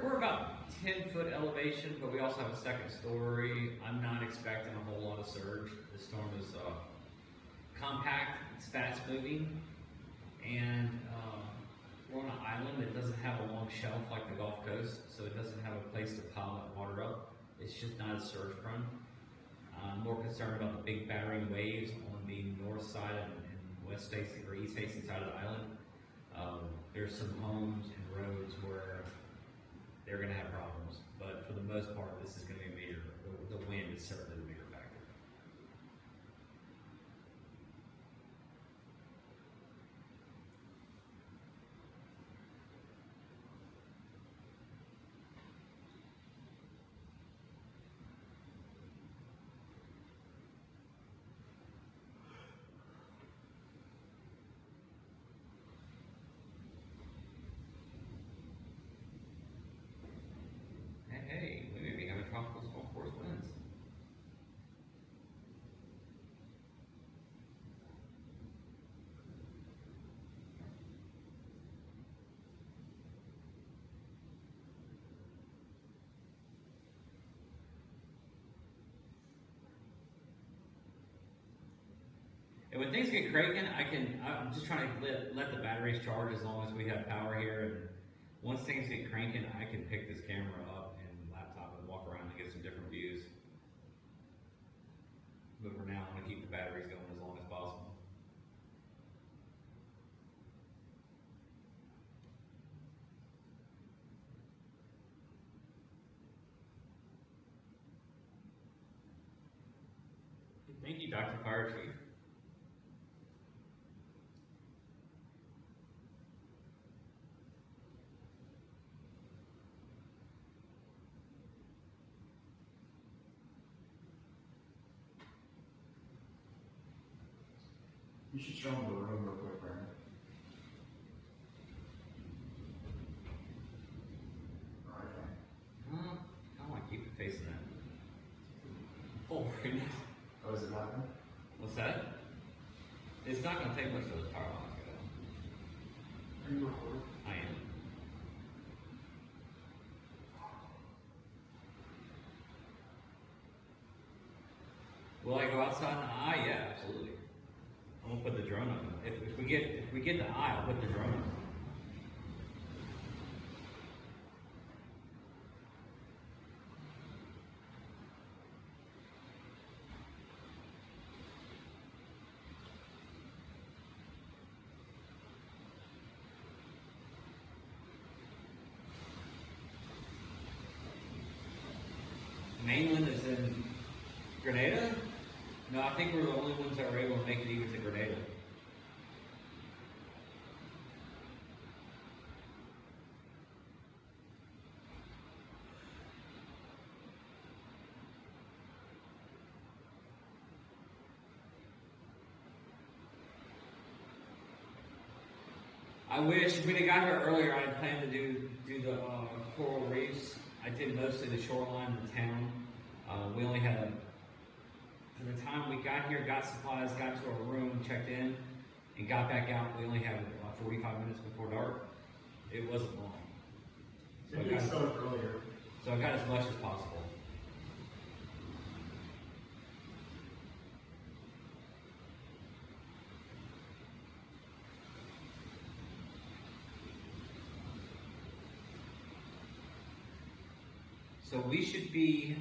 We're about 10-foot elevation, but we also have a second story. I'm not expecting a whole lot of surge. The storm is compact, it's fast moving, and we're on an island that doesn't have a long shelf like the Gulf Coast, so it doesn't have a place to pile that water up. It's just not as surge prone. I'm more concerned about the big battering waves on the north side and west facing or east facing side of the island. There's some homes and roads where they're going to have problems, but for the most part, this is going to be a major. The wind is certainly the bigger factor. Hey, we may be having tropical storm force winds. And when things get cranking, I'm just trying to let the batteries charge as long as we have power here. And once things get cranking, I can pick this camera up and laptop and walk around and get some different views. But for now, I want to keep the batteries going as long as possible. Thank you, Dr. Fire Chief. You should show them the room real quick, Brandon. Alright, fine. I want to keep it facing that. Oh, goodness. Oh, is it happening? What's that? It's not going to take much for the power lines to go. Are you recording? I am. Will I go outside in the eye? Yeah, absolutely. I'm gonna put the drone up. If we get the eye, I'll put the drone up. Mainland is in Grenada? No, I think we're the only ones that were able to make it even to Grenada. I wish we'd have got here earlier. I had planned to do the coral reefs. I did mostly the shoreline of the town. We only had, from the time we got here, got supplies, got to our room, checked in, and got back out. We only had 45 minutes before dark. It wasn't long. So Maybe it's started earlier. So I got as much as possible. So we should be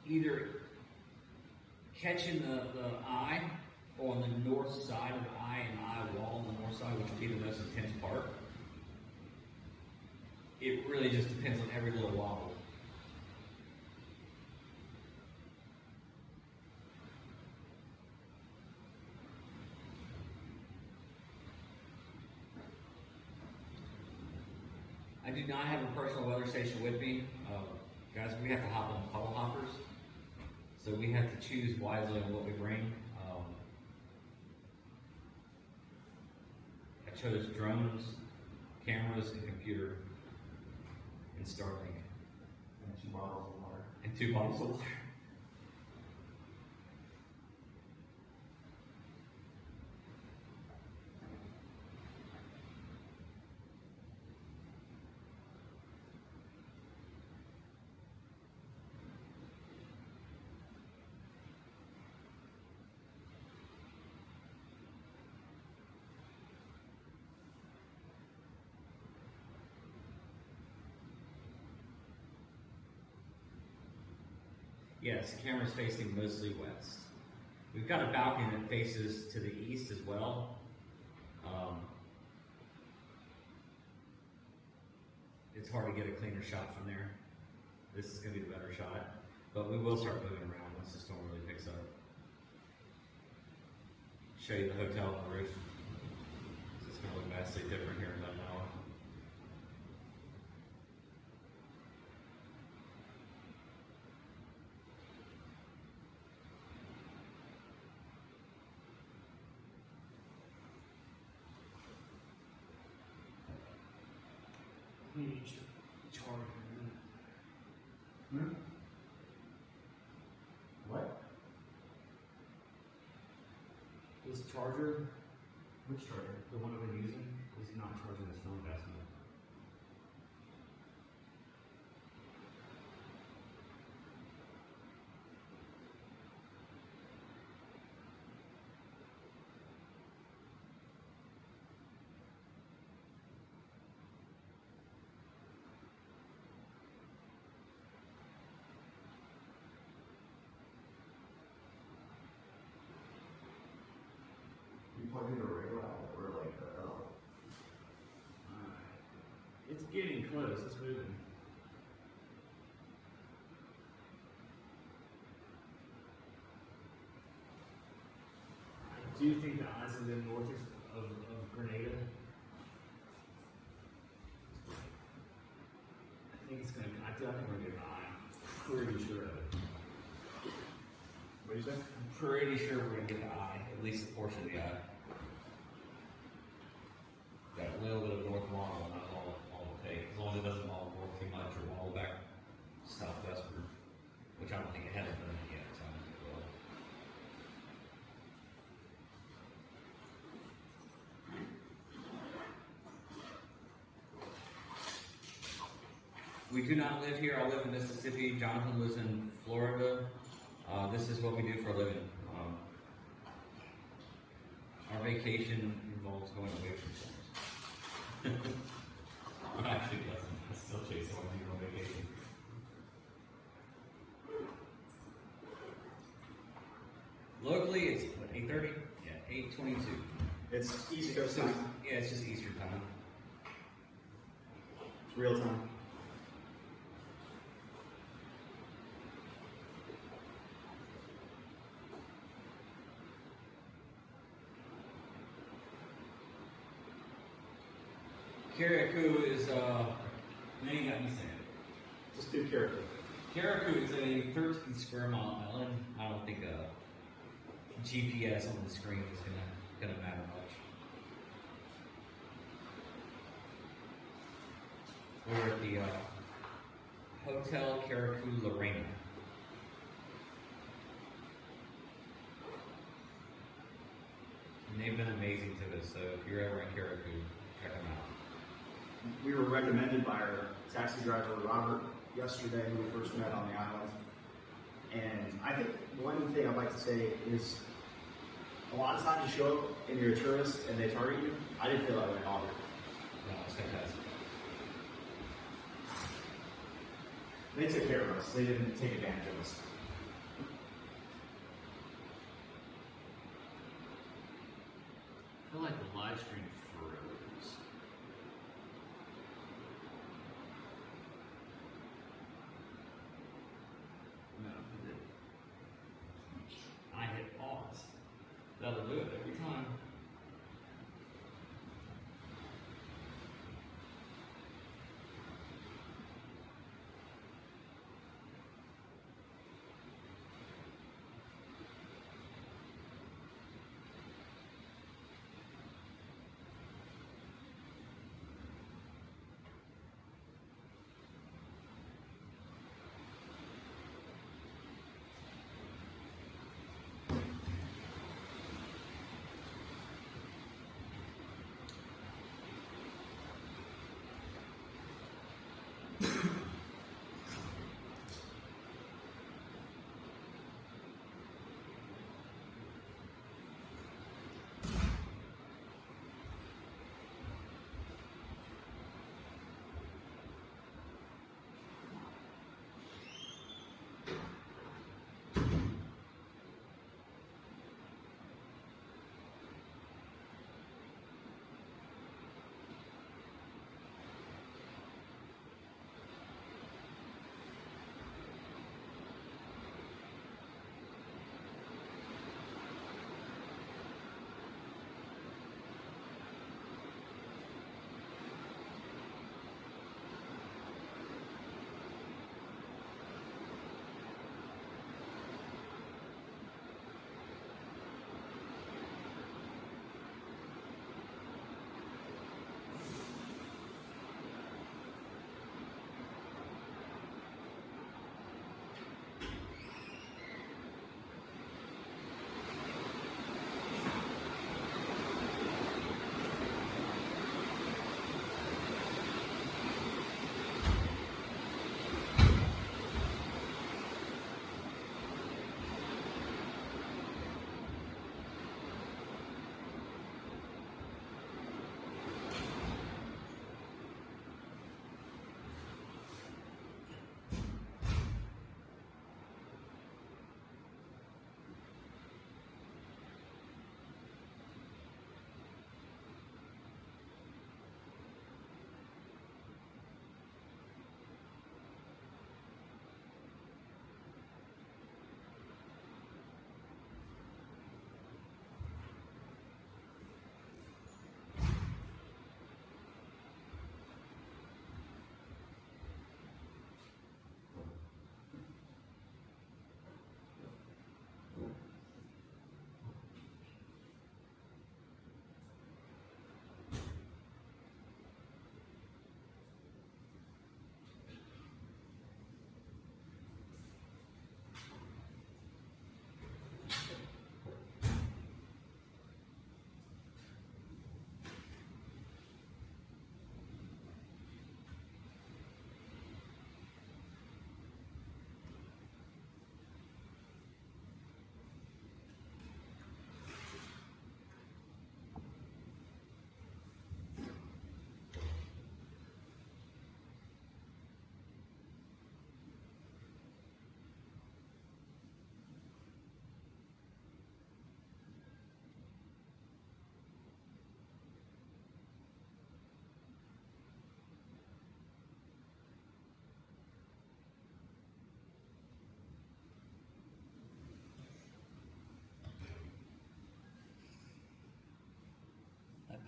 either catching the eye or on the north side of the eye and eye wall on the north side, which would be the most intense part. It really just depends on every little wobble. I do not have a personal weather station with me. Guys, we have to hop on puddle hoppers. So we have to choose wisely on what we bring. I chose drones, cameras, and computer, and Starlink. And 2 bottles of water. And 2 bottles of water. Yes, the camera's facing mostly west. We've got a balcony that faces to the east as well. It's hard to get a cleaner shot from there. This is going to be the better shot, but we will start moving around once the storm really picks up. Show you the hotel on the roof. It's going to look vastly different here in about an hour. Hmm? What? This charger, Which charger? the one I've been using, is not charging this phone fast enough. You plugged into a regular outlet or like the L? It's getting close, it's moving. I do think the eyes of the north of Grenada. I think it's gonna, I think we're gonna get an eye. I'm pretty sure of it. What do you say? I'm pretty sure we're going to get the eye, at least a portion of the eye. Got a little bit of north model, not all it'll take. As long as it doesn't all north too much or wall back southwestward, which I don't think it hasn't done it yet, so I don't think it will. We do not live here. I live in Mississippi. Jonathan lives in Florida. This is what we do for a living. Our vacation involves going away from storms. I'm actually doesn't. I still chase someone to go on vacation. Locally, it's what, 8:30? Yeah, 8:22. It's East Coast time. Yeah, it's just Eastern time. It's real time. Carriacou is, now you got me saying. Just do Carriacou. Carriacou is a 13 square mile island. I don't think GPS on the screen is gonna matter much. We're at the Hotel Carriacou Lorena. And they've been amazing to us, so if you're ever in Carriacou, check them out. We were recommended by our taxi driver, Robert, yesterday when we first met on the island. And I think one thing I'd like to say is a lot of times you show up and you're a tourist and they target you. I didn't feel that way at all. No, it's fantastic. They took care of us. They didn't take advantage of us. I feel like the live stream froze. No, it didn't. I hit pause. That'll do it every time.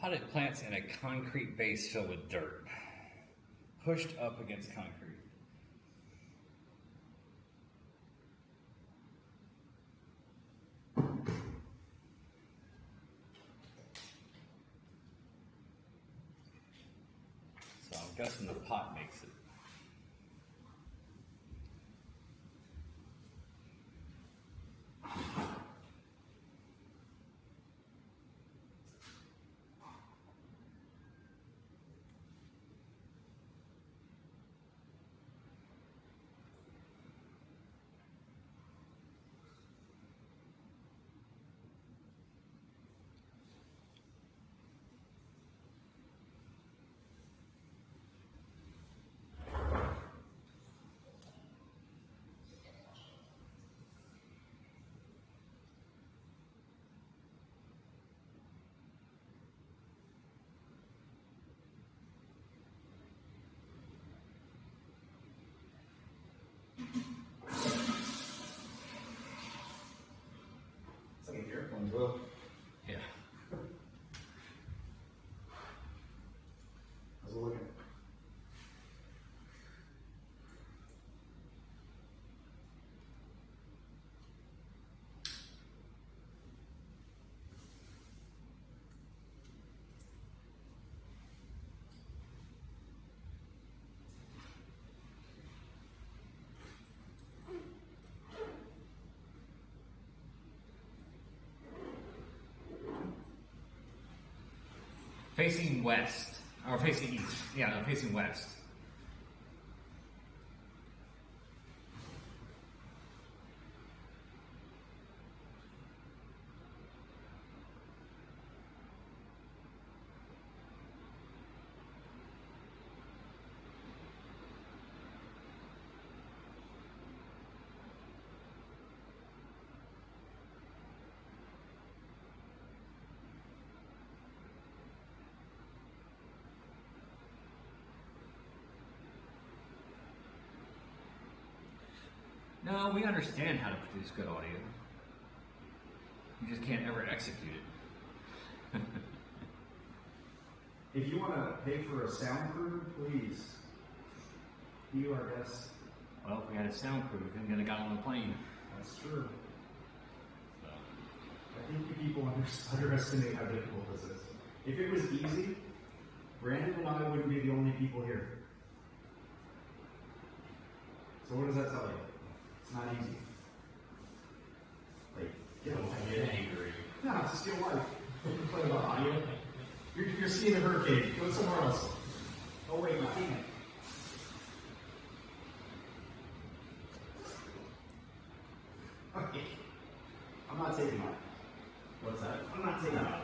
Potted plants in a concrete base filled with dirt, pushed up against concrete. So I'm guessing the pot makes it. It's like an airplane glove. Yeah. How's it looking? Facing west, or facing east. Yeah, no, facing west. No, we understand how to produce good audio. We just can't ever execute it. If you want to pay for a sound crew, please. You are guest. Well, if we had a sound crew, we couldn't get a guy on the plane. That's true. So. I think you people underestimate how difficult this is. If it was easy, Brandon and I wouldn't be the only people here. So what does that tell you? It's not easy. Like, get a life. Get angry. No, just get a life. Don't play about audio. You're seeing a hurricane. Go somewhere else. Oh wait, my hand. Okay. I'm not taking mine. What's that? I'm not taking mine.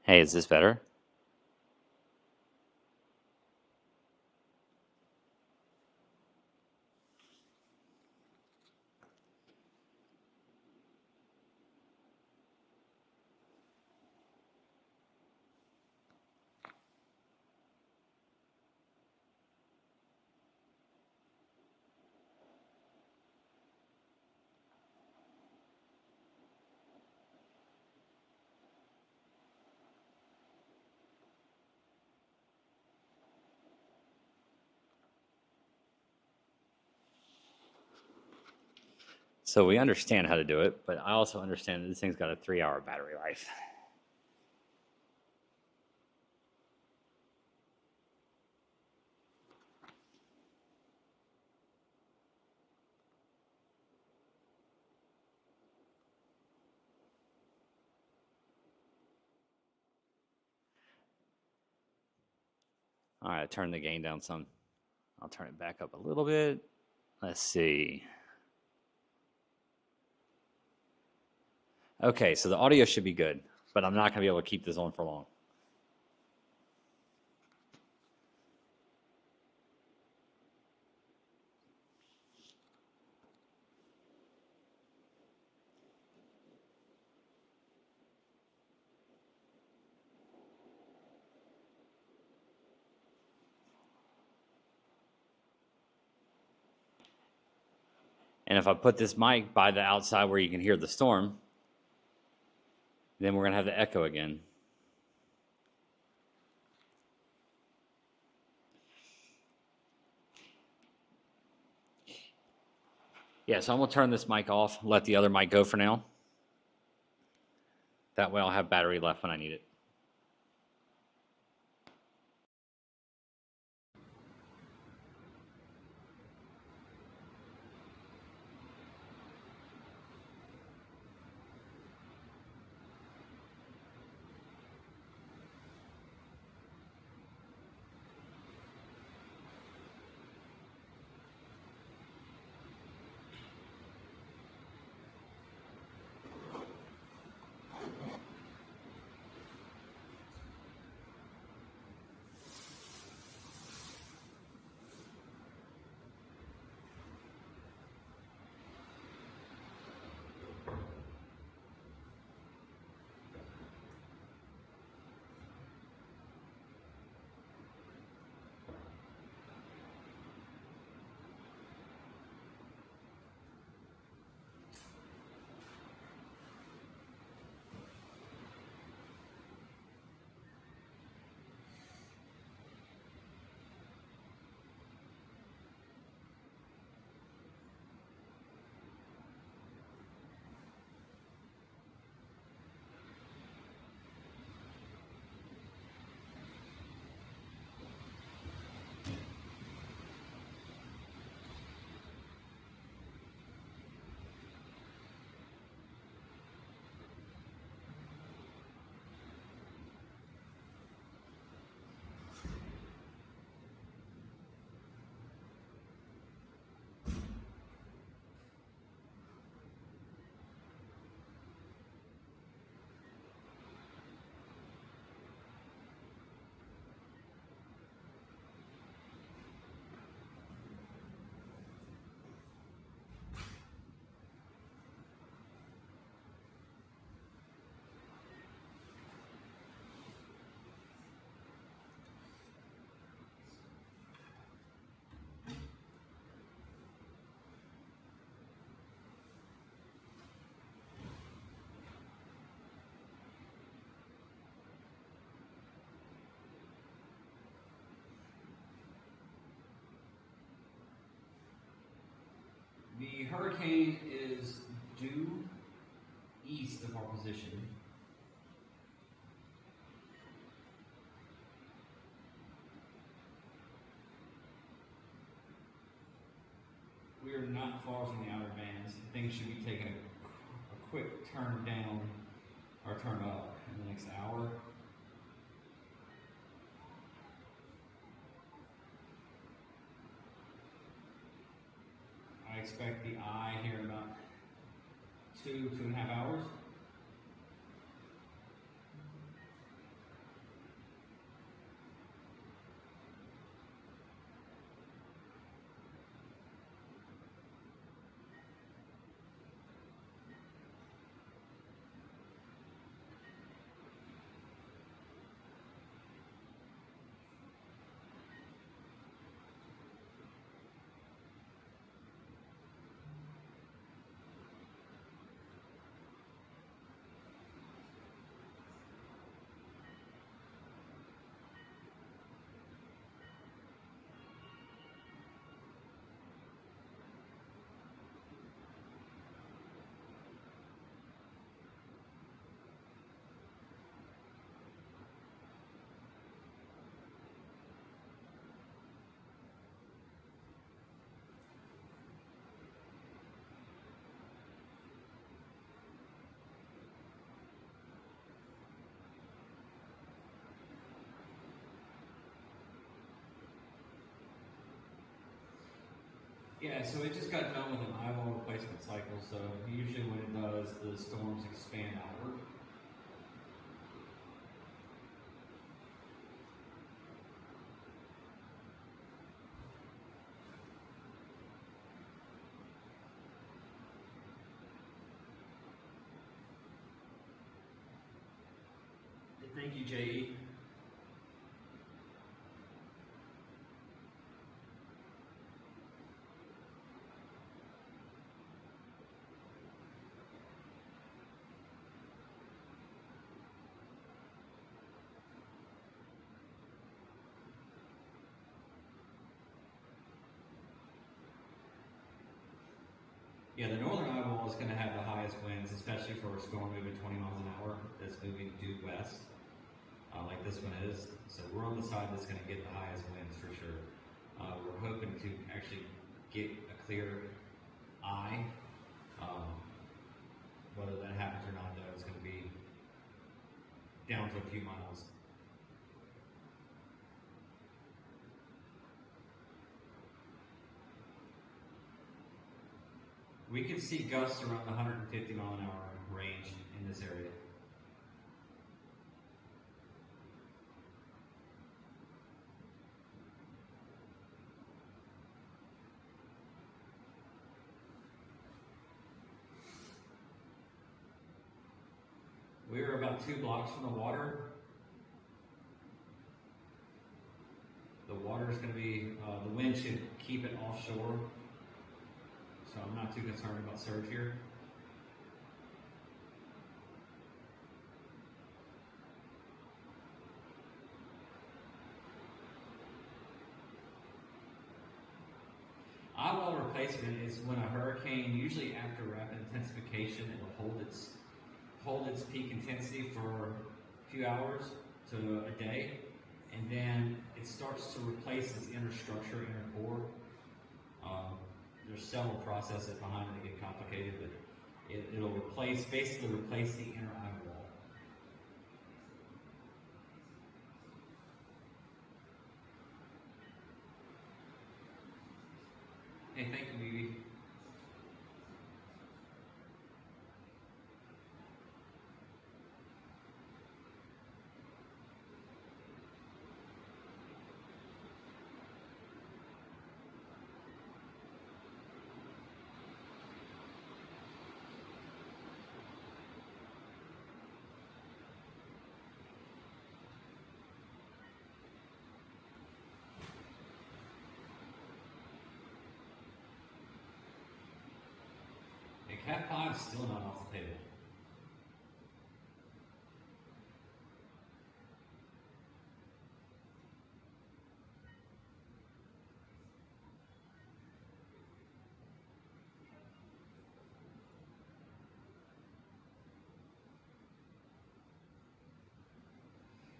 Hey, is this better? So we understand how to do it, but I also understand that this thing's got a 3-hour battery life. All right, turn the gain down some. I'll turn it back up a little bit. Let's see. Okay, so the audio should be good, but I'm not going to be able to keep this on for long. And if I put this mic by the outside where you can hear the storm, then we're going to have the echo again. Yeah, so I'm going to turn this mic off, let the other mic go for now. That way I'll have battery left when I need it. The hurricane is due east of our position. We are not far from the outer bands. Things should be taking a quick turn down or turn up in the next hour. I expect the eye here in about 2.5 hours. Yeah, so it just got done with an eyeball replacement cycle, so usually when it does, the storms expand outward. Thank you, J.E. Yeah, the northern eyewall is going to have the highest winds, especially for a storm moving 20 miles an hour that's moving due west, like this one is. So we're on the side that's going to get the highest winds for sure. We're hoping to actually get a clear eye. Whether that happens or not, though, is going to be down to a few miles. We can see gusts around the 150 mile an hour range in this area. We're about 2 blocks from the water. The water is going to be, the wind should keep it offshore. So I'm not too concerned about surge here. Eyewall replacement is when a hurricane, usually after rapid intensification, it will hold its peak intensity for a few hours to a day, and then it starts to replace its inner structure, inner core. There's several processes behind it that get complicated, but it'll basically replace the inner eye wall. Hey, thank you, Vivi. Cat 5 is still not off the table.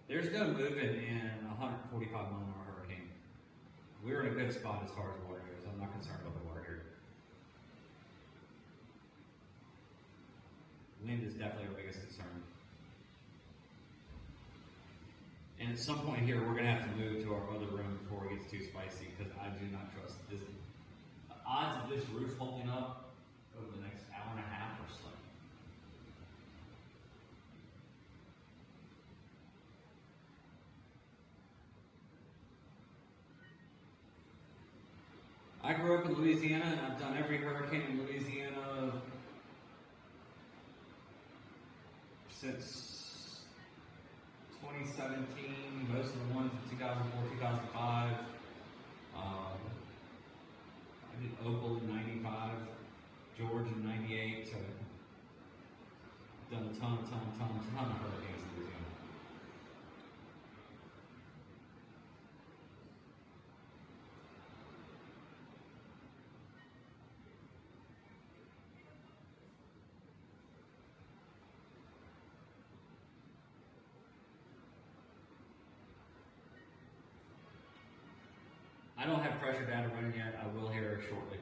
There's no moving in 145 mile an hour hurricane. We're in a good spot as far as water goes. I'm not concerned about the water here. Wind is definitely our biggest concern. And at some point here, we're going to have to move to our other room before it gets too spicy, because I do not trust this. The odds of this roof holding up over the next hour and a half are slim. I grew up in Louisiana, and I've done every hurricane in Louisiana since 2017, most of the ones in 2004, 2005. I did Opal in 95, George in 98, so I've done a ton of hurricanes in Louisiana. I don't have pressure data running yet. I will here shortly.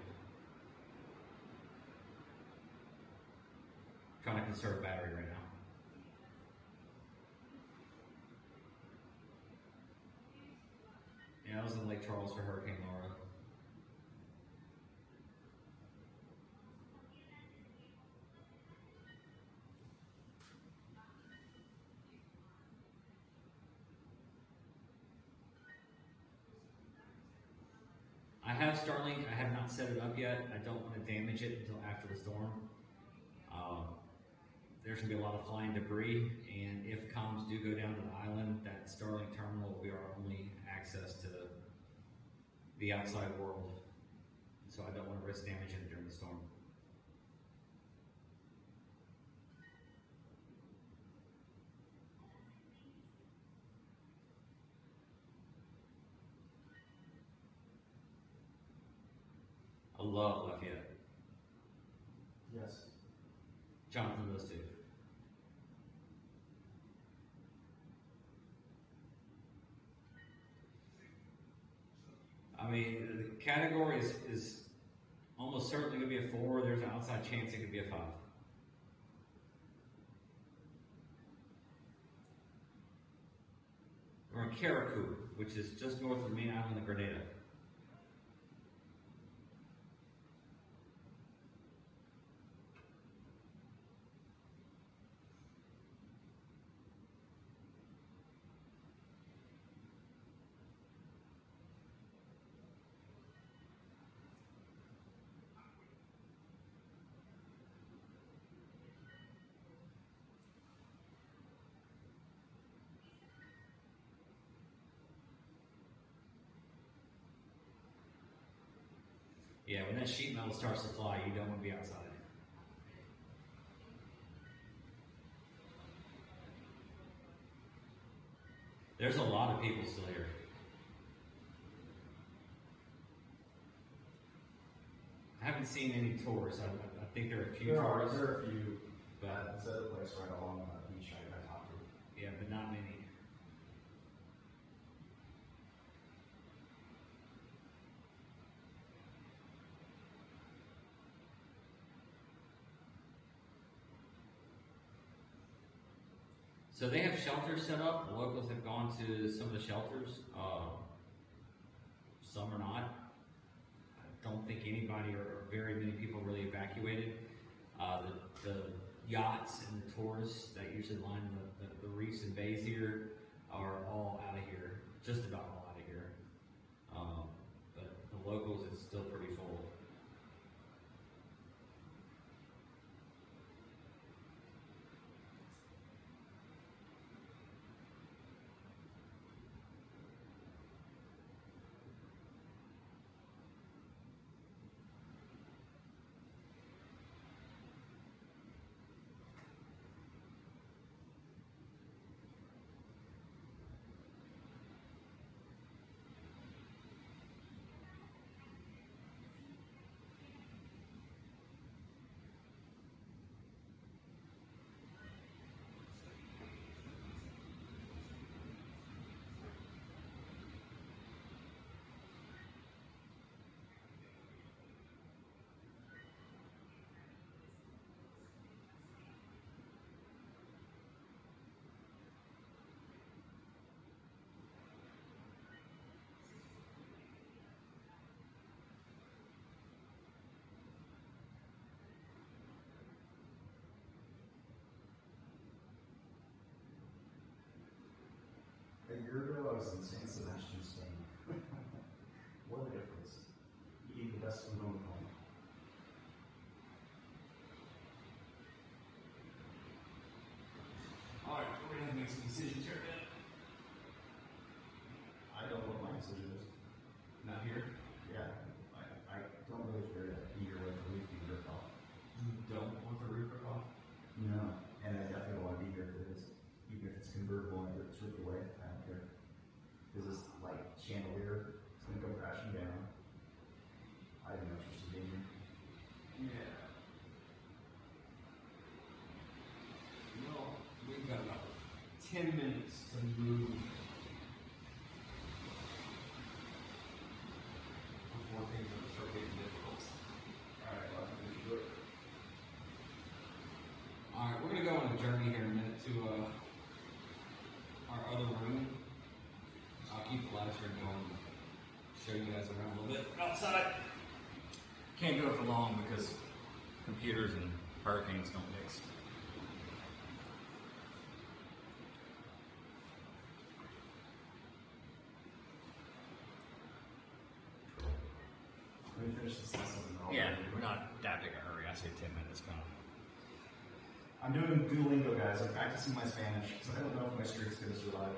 Trying to conserve battery right now. Yeah, I was in Lake Charles for Hurricane Laura. I have Starlink. I have not set it up yet. I don't want to damage it until after the storm. There's going to be a lot of flying debris, and if comms do go down to the island, that Starlink terminal will be our only access to the outside world. So I don't want to risk damaging it during the storm. I love Lafayette. Jonathan, those two. I mean, the category is almost certainly going to be a 4. There's an outside chance it could be a 5. We're in Carriacou, which is just north of the main island of Grenada. Yeah, when that sheet metal starts to fly, you don't want to be outside. There's a lot of people still here. I haven't seen any tourists. I think there are a few tourists. There are a few, but it's a place right along the beach I talked to. yeah, but not many. So they have shelters set up. The locals have gone to some of the shelters. Some are not. I don't think anybody or very many people really evacuated. The yachts and the tourists that usually line the reefs and bays here are all out of here. Just about all out of here. But the locals, it's still pretty full. A year ago, I was in San Sebastian, Spain. What a difference. You eat the best food on the planet. Alright, we're going to make some decisions here. I don't know what my decision is. Not here. Yeah, I don't really care to be here with the roof being ripped off. You don't want the roof ripped off? No, and I definitely don't want to be here if it is. Even if it's convertible and it's ripped away, I don't care. Because this like chandelier, it's going to go crashing down. I have no interest in being here. Yeah. Well, we've got about 10 minutes to move before things start getting difficult. Alright, well, I think we should do it. Alright, we're going to go on a journey here in a minute to our other room. I'll keep the live stream going and show you guys around a little bit outside. Can't do it for long because computers and hurricanes don't mix. Let me finish this lesson. Yeah, we're not that big a hurry. I say 10 minutes kind of. I'm doing Duolingo, guys. I'm practicing my Spanish, so I don't know if my streak's going to survive.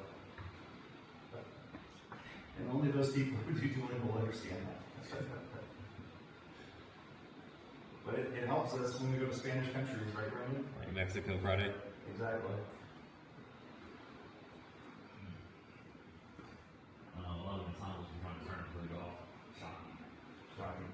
And only those people who do Duolingo will understand that. But it helps us when we go to Spanish countries, right, Brandon? Like Mexico Friday. Exactly. A lot of the times we're trying to turn it really off. Shocking. Shocking.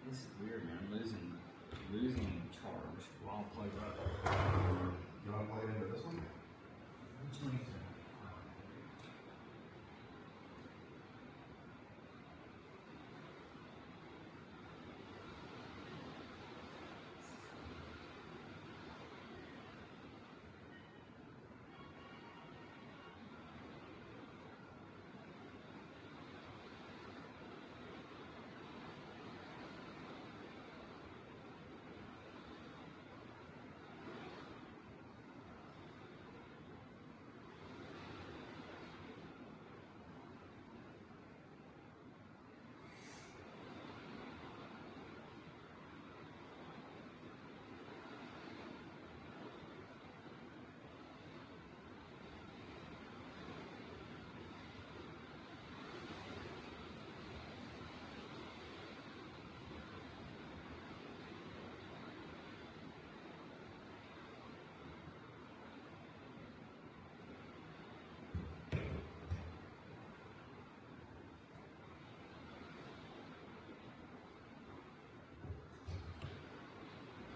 This is weird, man. Losing charge while plugged up. You want to plug it into this one? Which one is it?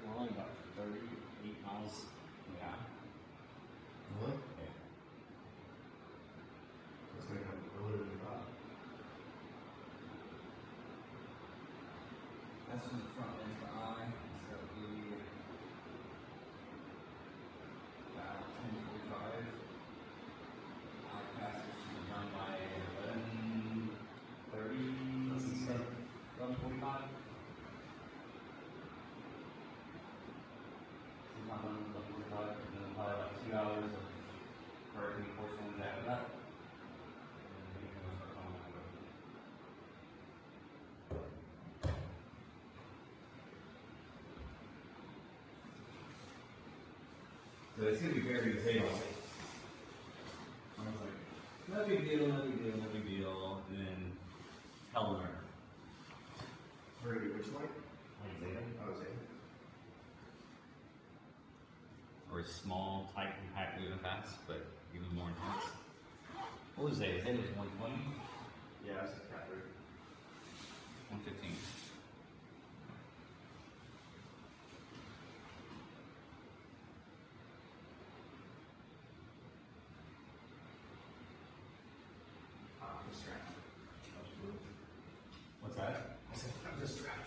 We're only about 38 miles from the eye. Really? Yeah. It's going to come earlier than you thought. That's from the front edge of the eye, so that would be about 10:45. Eye passage should be done by 11:30, 11:45. Sometime 11:45, and then probably about 2 hours of hurricane force winds after that. And then we can start calling that road. So it's going to be very detailed. I was like, no big deal, no big deal, no big deal. And then hell on earth. Very which light? Like Zeta. Oh, Zeta. Or a small, tight, compact, moving fast, but even more intense. What was Zeta? Zeta was 120, Yeah, that's a cat 115. I'm distracted. What's that? I said, I'm distracted.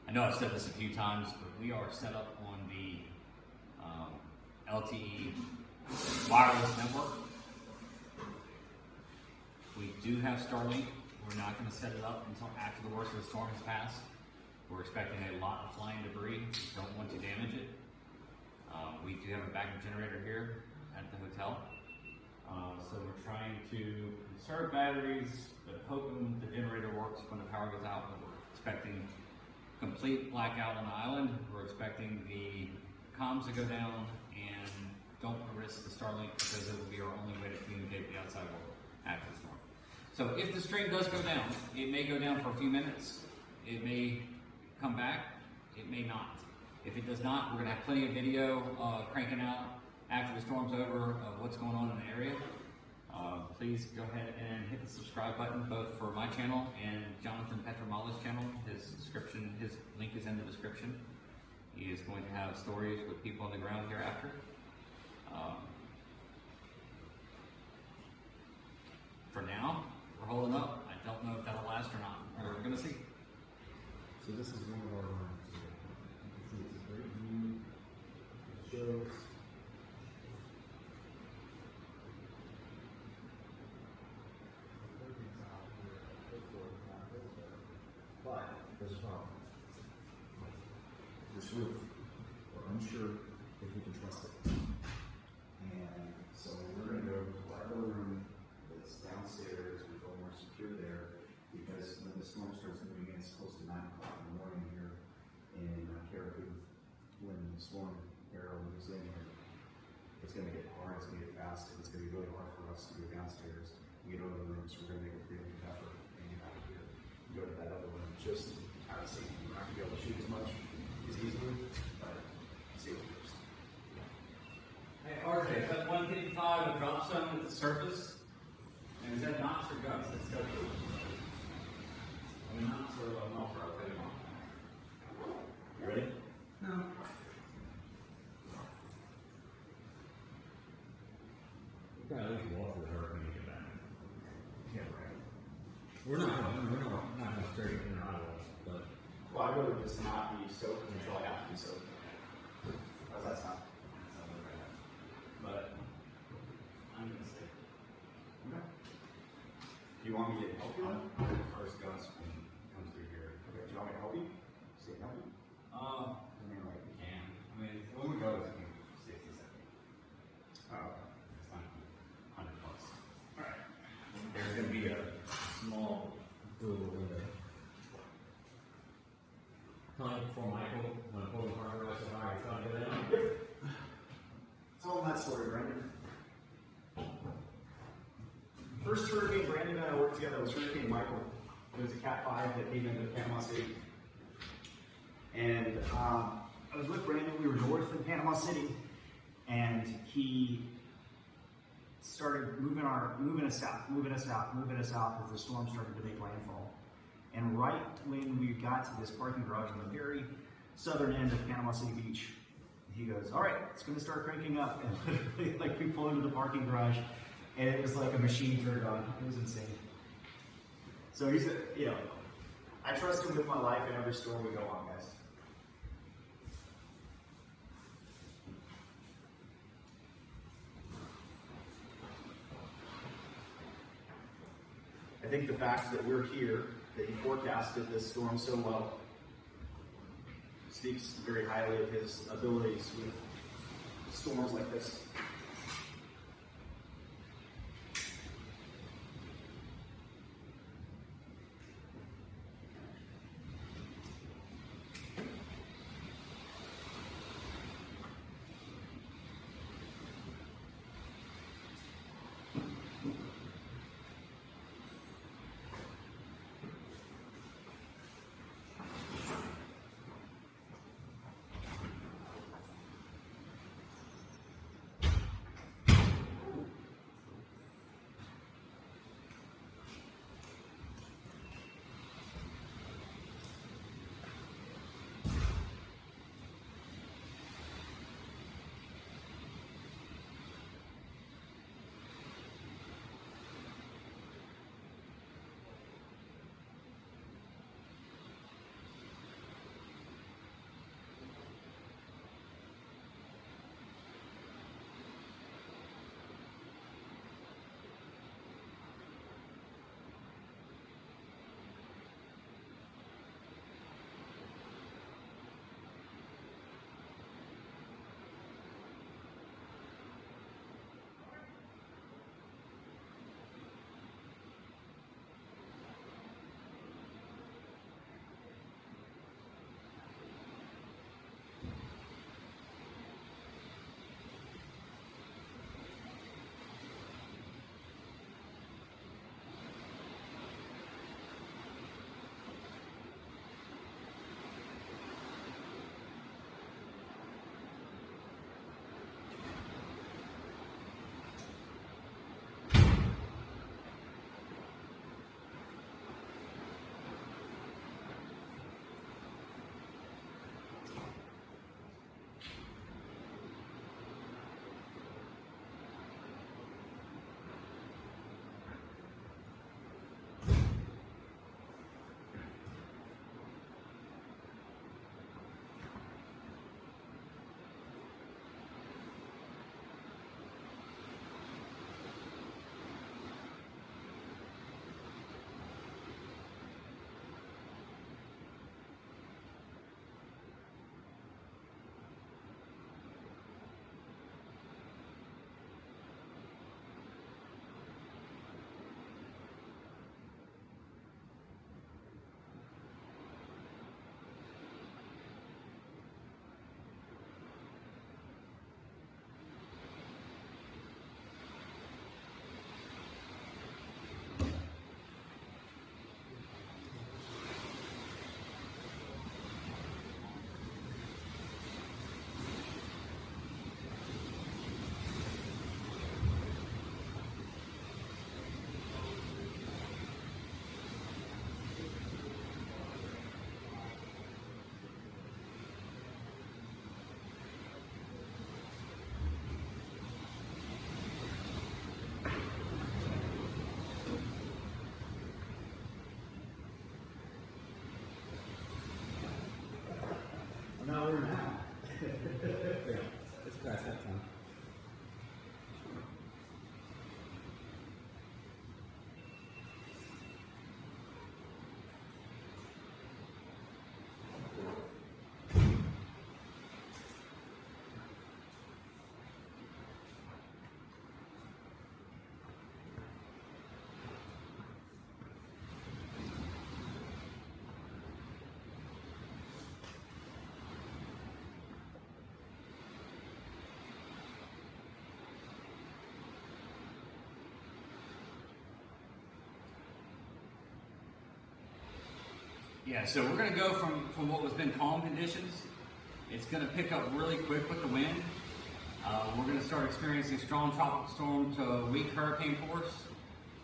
I know I've said this a few times, but we are set up on the LTE wireless network. We do have Starlink. We're not going to set it up until after the worst of the storm has passed. We're expecting a lot of flying debris. Don't want to damage it. We do have a backup generator here at the hotel. So we're trying to conserve batteries, but hoping the generator works when the power goes out. But we're expecting complete blackout on the island. We're expecting the comms to go down, and don't risk the Starlink because it will be our only way to communicate with the outside world after the storm. So if the stream does go down, it may go down for a few minutes. It may come back. It may not. If it does not, we're going to have plenty of video cranking out after the storm's over of what's going on in the area. Please go ahead and hit the subscribe button, both for my channel and Jonathan Petramala's channel. His link is in the description. He is going to have stories with people on the ground hereafter. For now, we're holding up. I don't know if that'll last or not. We're going to see. So this is one of our lines. You can see it's a great view. It shows. But there's a problem. This roof, we're unsure if we can trust it. And so we're going to go to our other room that's downstairs. We feel more secure there. because when the storm starts moving in, it's close to 9 o'clock in the morning here in Carriacou. When the storm Beryl moves in here, it's going to get hard, it's going to get fast, and it's going to be really hard for us to go downstairs and get over the room, so we're going to make a really good effort and get out of here and go to that other room just out of safety. We're not going to be able to shoot as much as easily, but safety first. Hey, RJ, is that 155 a drop zone at the surface? And is that knots or guts? That's got to I mean, knots or not for our Venmo. You ready? No. We've got to at least walk through the hurricane to get back. Yeah, right. We're not going straight in our eyeballs, but Well, I'd rather just not be soaked until I have to be soaked. How's that sound? But I'm gonna stay. Okay. Do you want me to help you? First guns comes through here. Okay. Do you want me to help you? See, help you? I mean, like we can. I mean, When we go, it's 60 seconds. Oh. It's not 100 plus. All right. there's going to be a small little window. Time before Michael, when I pulled the harbor, I said, all right, it's time to go down. Tell them that story, Brandon. First hurricane Brandon and I worked together was Hurricane Michael. It was a Cat 5 that came into Panama City. And I was with Brandon. We were north in Panama City, and he started moving us south as the storm started to make landfall. And right when we got to this parking garage on the very southern end of Panama City Beach, he goes, "All right, it's going to start cranking up." And literally, like, we pull into the parking garage, and it was like a machine turned on. It was insane. So he's I trust him with my life in every storm we go on, guys. I think the fact that we're here, that he forecasted this storm so well, speaks very highly of his abilities with storms like this. No, we're now. Yeah, it's past that time. Yeah, so we're going to go from what was been calm conditions. It's going to pick up really quick with the wind. We're going to start experiencing strong tropical storm to weak hurricane force,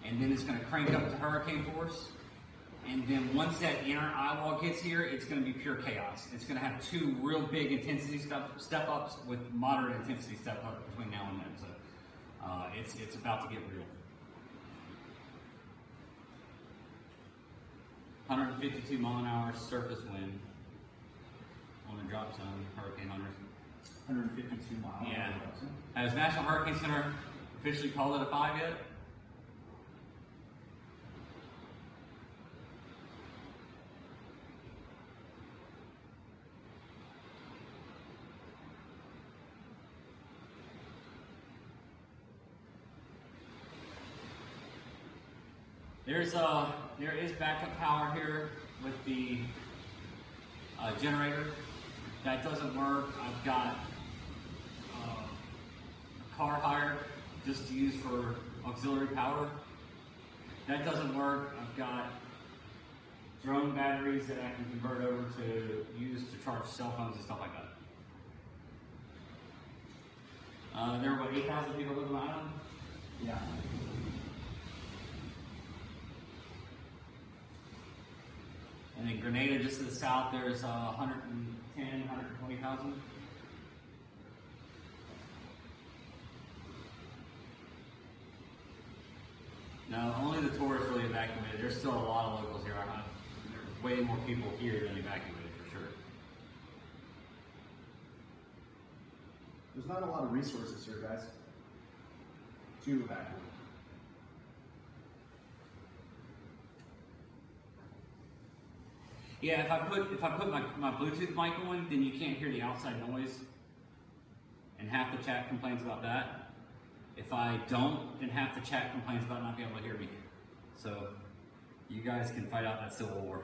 and then it's going to crank up to hurricane force. And then once that inner eye wall gets here, it's going to be pure chaos. It's going to have two real big intensity step ups with moderate intensity step up between now and then. So it's about to get real. 152 mile an hour surface wind on the drop zone, Hurricane Hunters. 152 miles. Yeah. Has National Hurricane Center officially called it a 5 yet? There is backup power here with the generator. That doesn't work. I've got a car hired just to use for auxiliary power. That doesn't work. I've got drone batteries that I can convert over to use to charge cell phones and stuff like that. There are about 8,000 people living on the island. Yeah. And then Grenada, just to the south, there's 110, 120,000. No, only the tourists really evacuated. There's still a lot of locals here. There's way more people here than evacuated, for sure. There's not a lot of resources here, guys, to evacuate. Yeah, if I put my Bluetooth mic on, then you can't hear the outside noise. And half the chat complains about that. If I don't, then half the chat complains about not being able to hear me. So you guys can fight out that civil war.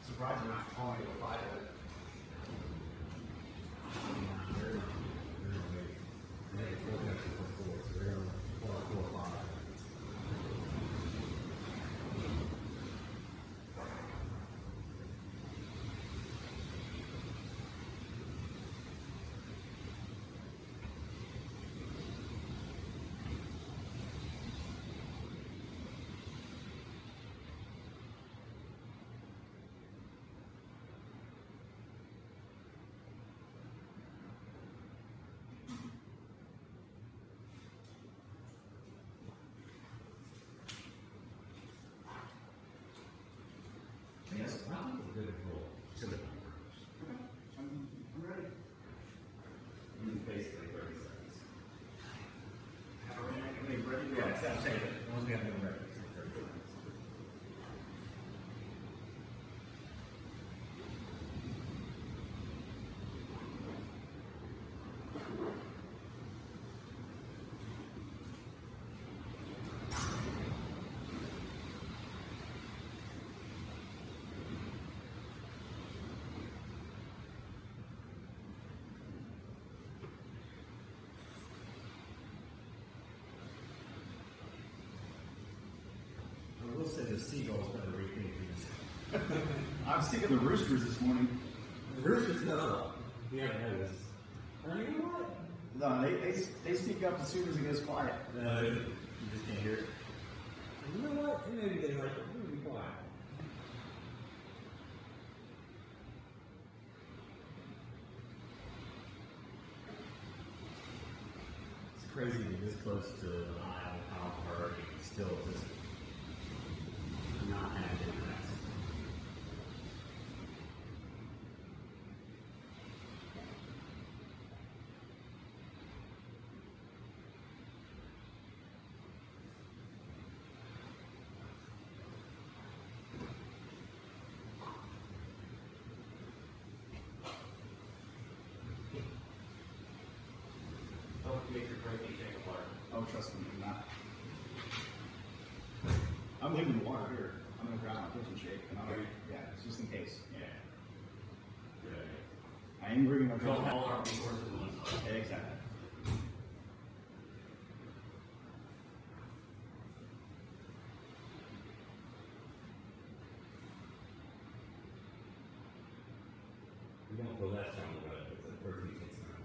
Surprised they're not calling it a 5 yet. Yes, I'm ready. I'm ready. Basically 30 seconds. Ready to go. Yeah, I'll take it. Once we have them ready. I will say the seagulls better repeat these. I'm sticking the roosters this morning. The roosters, no. You haven't noticed. I mean, what? No, they speak up as soon as it goes quiet. No, you just can't hear it. You know what? Maybe they like it. Maybe be quiet. It's crazy to be this close to an island, powerful hurricane, still just not have internet. Don't make your brain shake apart. Oh, trust me, I'm not. I'm leaving the water here. I'm gonna drown my kitchen shake, and I'm gonna, yeah, it's just in case. Yeah. Good idea. I am bringing my Don't kitchen. hold our resources on one side. Yeah, exactly. We don't go that strong about it. It's a 13 hits now.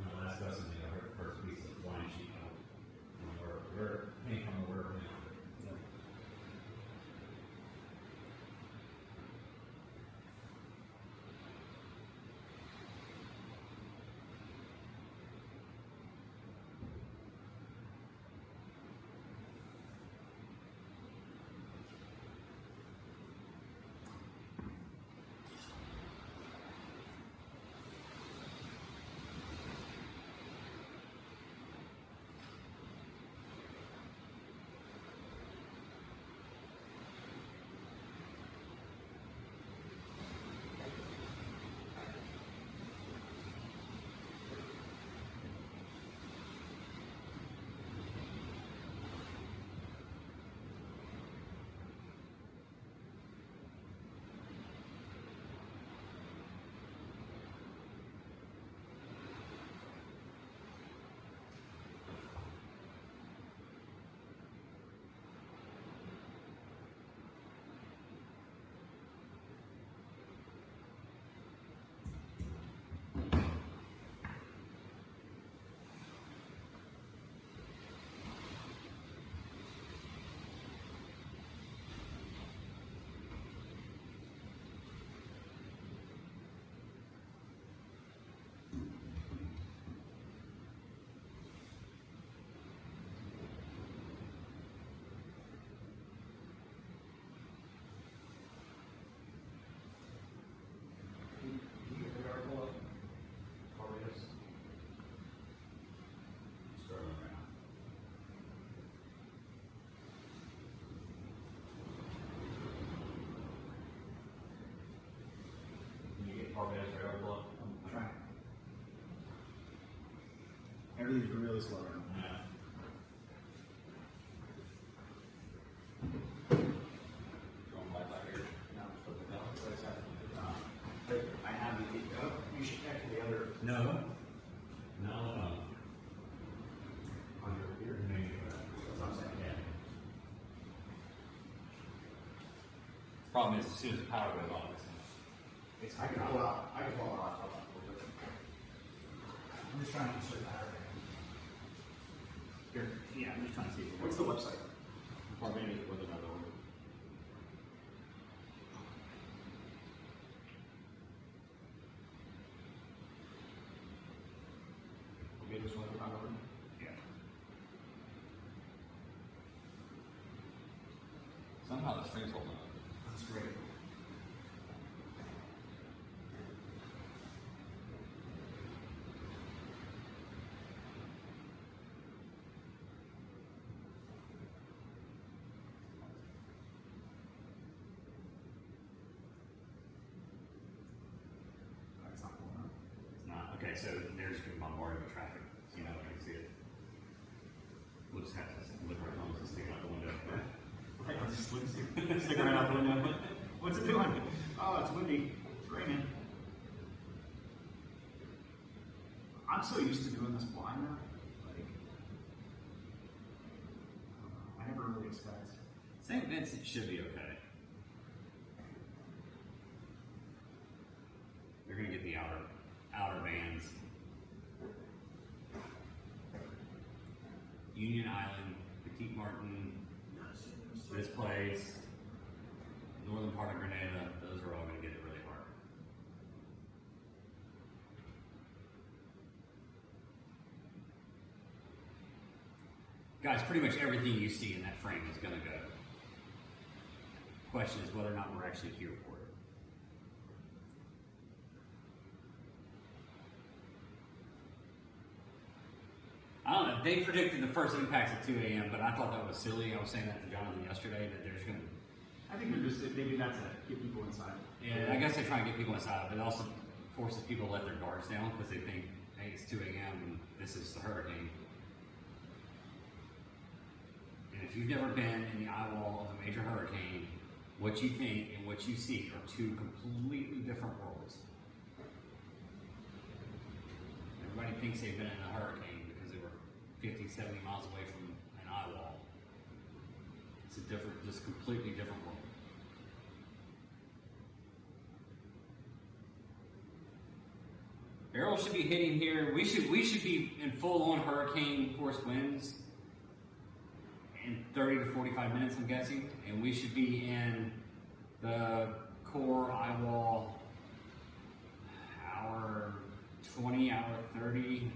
My last lesson, I heard the first piece of flying sheet. We're can't come to work now. You get the article up? Probably is. Struggling right now. Can you get Barbados right over below? I'm trying. Everything's really slow right now. Yeah. Going by here. No, so it's happening. But I have the, oh, you should check the other No. No. on your computer. Maybe. That's what I'm saying. Yeah. Problem is, as soon as the power goes on, I can pull out my laptop. I'm just trying to insert that. Here, yeah, I'm just trying to see. What's the website? Barbados with another one. Okay, this one I'm over. Yeah. Somehow the string's holding up. That's great. That's not going on. It's not. Okay, so there's getting bombarded with traffic. So you know, I can see it. We'll just have to look right home and stick out the window. Right, I'll just stick right out the window. What's it doing? Oh, it's windy. It's raining. I'm so used to doing this blind now. Like, I never really expect. St. Vincent should be okay. They're gonna get the outer bands. Union Island, Petit Martin, this place, northern part of Grenada, those are all gonna get it really hard. Guys, pretty much everything you see in that frame is gonna go. Question is whether or not we're actually here for it. I don't know. They predicted the first impacts at 2 a.m., but I thought that was silly. I was saying that to Jonathan yesterday that they're just going to. I think they do that to get people inside. Yeah, I guess they try and get people inside, but it also forces people to let their guards down because they think, hey, it's 2 a.m. and this is the hurricane. And if you've never been in the eye wall of a major hurricane, what you think and what you see are two completely different worlds. Everybody thinks they've been in a hurricane because they were 50, 70 miles away from an eye wall. It's a different, just completely different world. Beryl should be hitting here. We should be in full-on hurricane force winds in 30 to 45 minutes, I'm guessing, and we should be in the core eye wall hour 20, hour 30.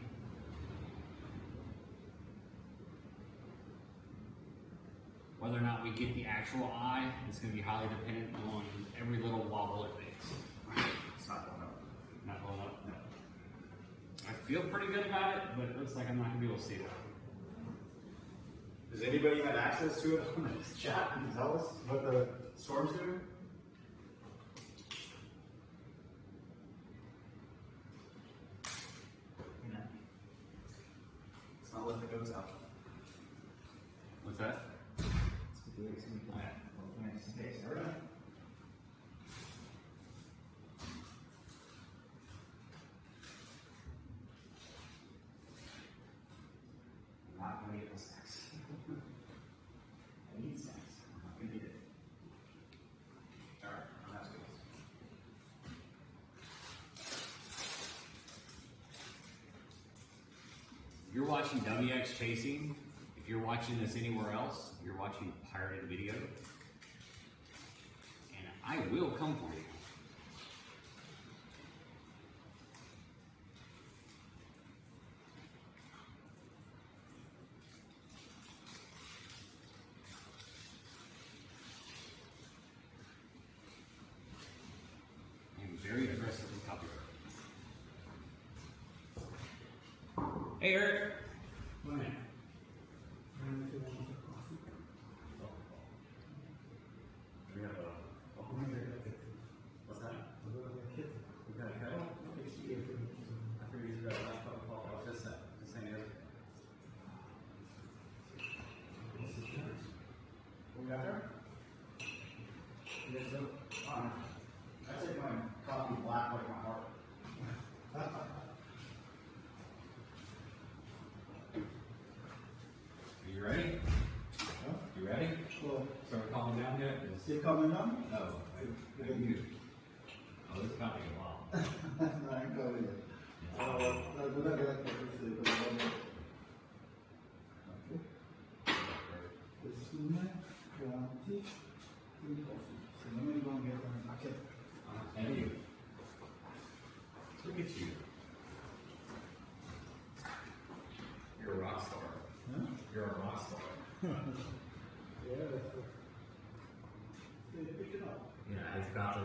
Whether or not we get the actual eye is going to be highly dependent on every little wobble it makes. It's not going up. Not blowing up? No. I feel pretty good about it, but it looks like I'm not going to be able to see it. Does anybody have access to it on this chat and tell us what the storm's doing? You know, let's not let the goats out. What's that? Let's get the WXChasing plan. Just in case. All right. I'm not going to get those snacks. I need snacks. I'm not going to get it. All right. I'm not going If you're watching WXChasing, if you're watching this anywhere else, you're watching pirated video. And I will come for you. I'm very aggressively copyrighted. Hey, Eric. Come in. We have a. What's that? We got a kettle? I figured you got a last couple of calls. Just that. Just saying it. What we got there? You guys know? I take my coffee black like my heart. Are you ready? Huh? You ready? Well, Start calming down yet? still coming on? No. Oh, this is going to take a while. No, I ain't coming yet. We're not gonna get this because I don't know. Okay. This is my quantity. So let me go and get my bucket. And you. Look at you. You're a rock star. Huh? You're a rock star. Yeah, pick it up. Yeah, it's about to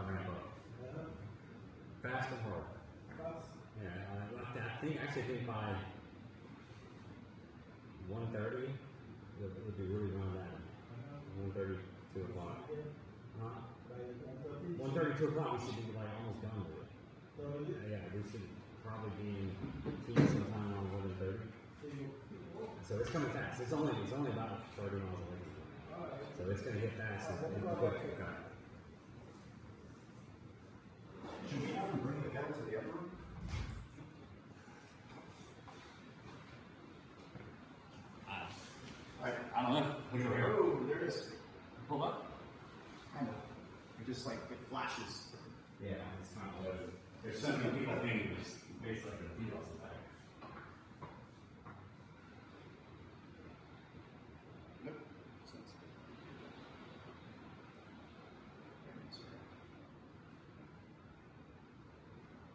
ramp up. Fast and hard. Yeah, I think by 1:30, it would be really run down. 1:30, 2 o'clock. 1:30, 2 o'clock, we should be like almost done with it. Yeah, we should probably be in team sometime on 1:30. So it's coming fast. It's only about 30 miles away. So it's going to hit fast and quick. Should we have to bring the kettle to the upper room? flashes. Yeah, it's not loaded. There's so many people thinking it's basically like a DDoS attack. Nope.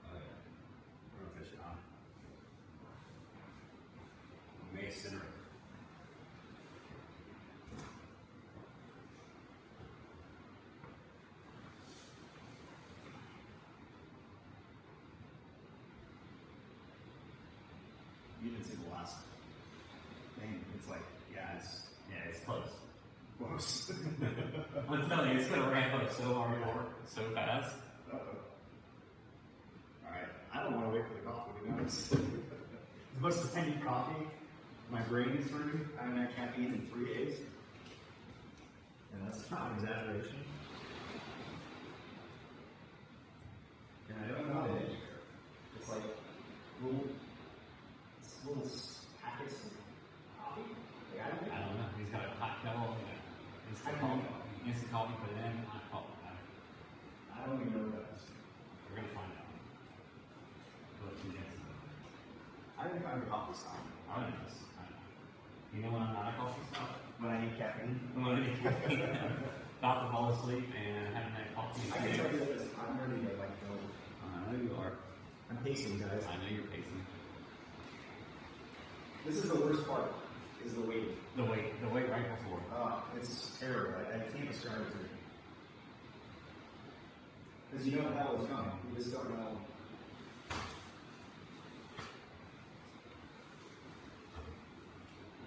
Oh yeah. I don't know if it's on. May center. You didn't see the last thing. It's like, yeah, it's close. close. I'm telling you, it's going to ramp up so hard, so fast. Uh-oh. Alright, I don't want to wait for the coffee, to be honest. The most dependent coffee, my brain is burning. I haven't had caffeine in 3 days. And that's not an exaggeration. And I don't know it. It's like little packets of coffee. Like, I I don't know. He's got a hot kettle, instant coffee, put it in, hot coffee. don't even know what that is. We're going to find out. What Contingency. I didn't find a coffee stop. I don't know this. You know when I'm not a coffee stop? When I need caffeine. When I need caffeine. About to fall asleep and haven't had coffee. I can tell you this, I'm ready to like go. I know you are. I'm pacing, guys. I know you're pacing. This is the worst part, is the wait. The wait right before. It's terrible. I can't describe it to you. Because you know how it's coming. You just don't know.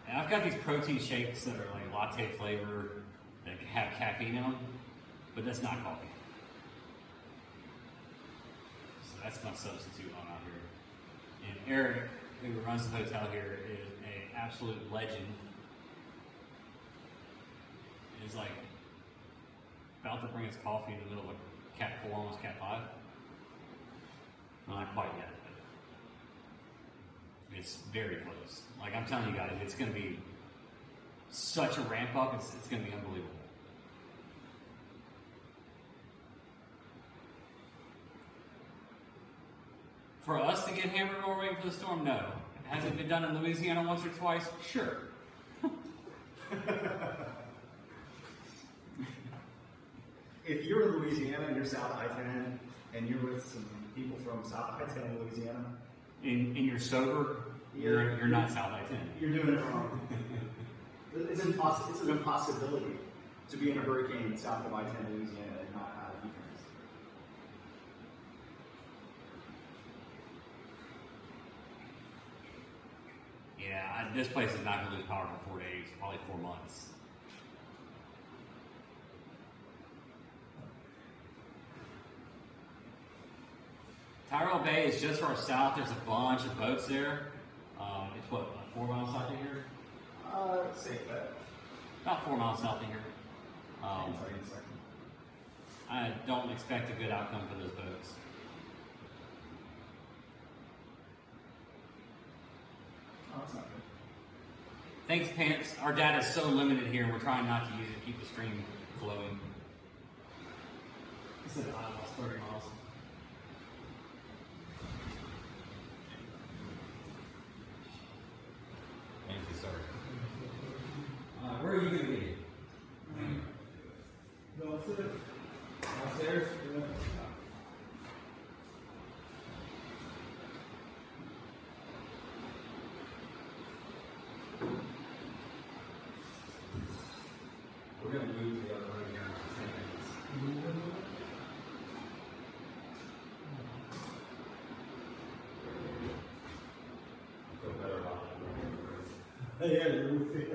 And I've got these protein shakes that are like latte flavor that have caffeine in them, but that's not coffee. So that's my substitute on out here. And Eric, who runs the hotel here, is an absolute legend. He's like about to bring us coffee in the middle of a Cat 4, almost Cat 5. Well, not quite yet, but it's very close. Like I'm telling you guys, it's going to be such a ramp up. It's going to be unbelievable. For us to get hammered while waiting for the storm, no. Has it been done in Louisiana once or twice? Sure. If you're in Louisiana and you're south of I-10 and you're with some people from south of I-10 in Louisiana, And you're sober, you're not South I-10. you're doing it wrong. It's an impossibility to be in a hurricane south of I-10 in Louisiana and not have defense. Yeah, this place is not going to lose power for 4 days, probably 4 months. Tyrell Bay is just to our south. There's a bunch of boats there. It's what, 4 miles south of here? Safe bet. About 4 miles south of here. I'll tell you in a second. I don't expect a good outcome for those boats. Oh, that's not good. Thanks, Pants. Our data is so limited here, and we're trying not to use it to keep the stream flowing. He said I lost 30 miles. Thank you, sir. Where are you going to be? Downstairs. Downstairs? We're going to move to the other room here in 10 minutes. I feel better about that. Yeah, you will see.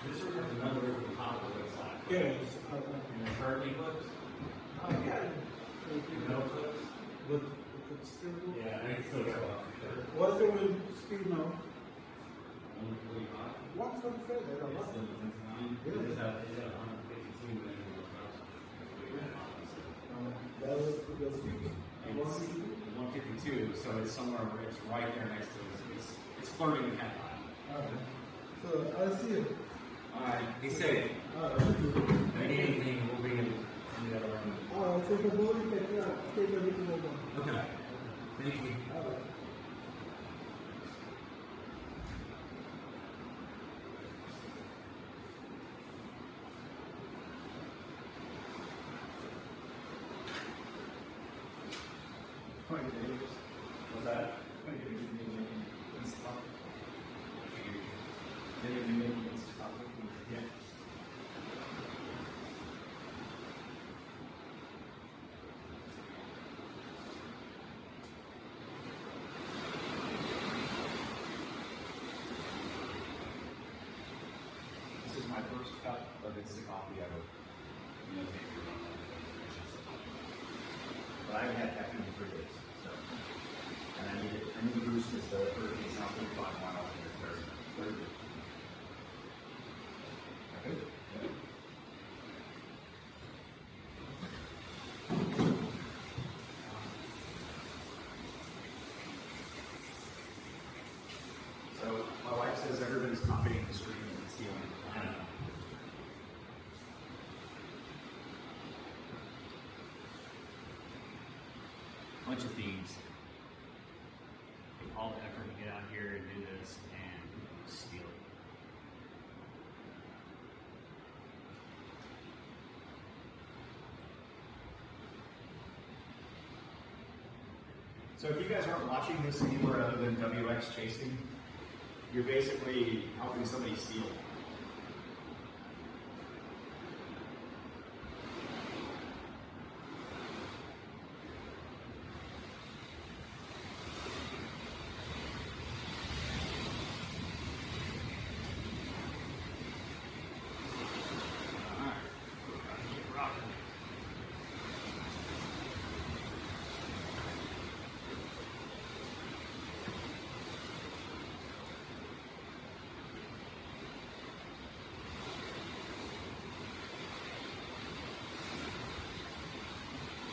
This room has another room from top of the side. Yes. And the hurricane clips? Yeah. The metal clips? But it's still good. Yeah, I can still go up for sure. What's the wind speed now? 145. 145. It's still intensifying. It's at 152 million That was the speed. and it's 152, so it's somewhere where it's right there next to it. It's flirting with Cat 5. So I see it. Alright, be safe. If you need anything, we'll be in the other room. So the body can take a little over. Okay. Thank you. What's that? Yeah. This is my first cup of instant coffee ever. But I haven't had caffeine in 3 days, so. And I need to boost this, the hurricane's now 35 miles in there. Okay? Yeah. So, my wife says everybody's copying the screen and the ceiling. I don't know. Bunch of thieves. Take all the effort to get out here and do this and steal it. So if you guys aren't watching this anywhere other than WXChasing, you're basically helping somebody steal.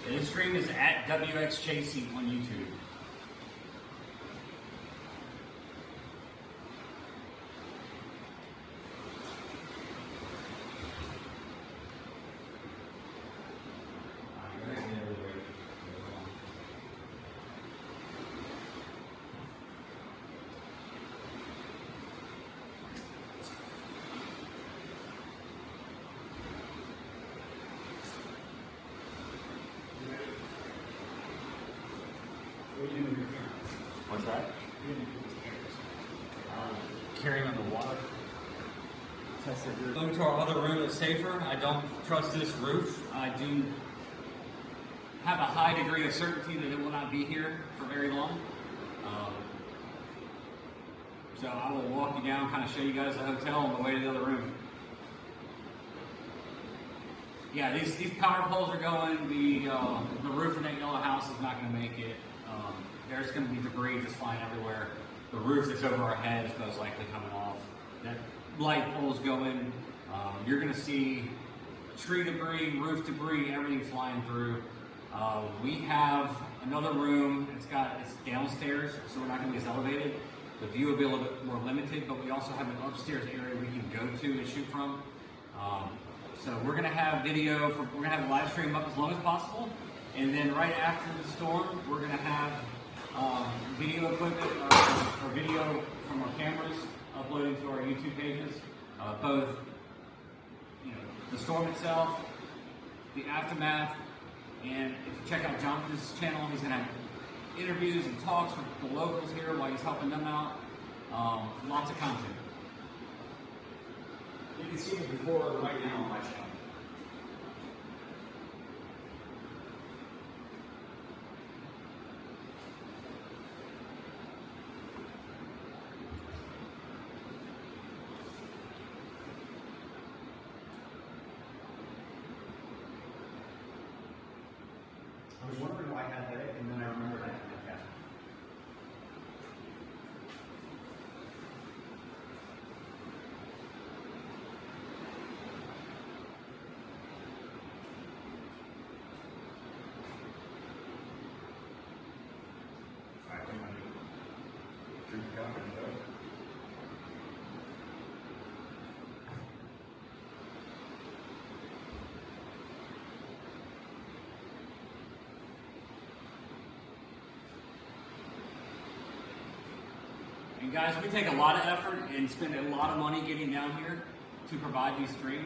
This stream is at WXChasing on YouTube. What's that? Carry them in the water. Going to our other room that's safer. I don't trust this roof. I do have a high degree of certainty that it will not be here for very long. So I will walk you down, kind of show you guys the hotel on the way to the other room. Yeah, these power poles are going. The roof of that yellow house is not going to make it. There's going to be debris just flying everywhere. The roof that's over our head is most likely coming off. That light pole's going. You're going to see tree debris, roof debris, everything flying through. We have another room. It's downstairs, so we're not going to be as elevated. The view will be a little bit more limited, but we also have an upstairs area we can go to and shoot from. So we're going to have video. We're going to have the live stream up as long as possible, and then right after the storm, we're going to have video equipment or video from our cameras uploaded to our YouTube pages. Both, the storm itself, the aftermath, and if you check out Jonathan's channel, he's going to have interviews and talks with the locals here while he's helping them out. Lots of content. You can see it before or right now on my channel. I was wondering why I had headache, and then I remembered I had caffeine. All right, what do you want to do? Drink the coffee and go. And guys, we take a lot of effort and spend a lot of money getting down here to provide these streams.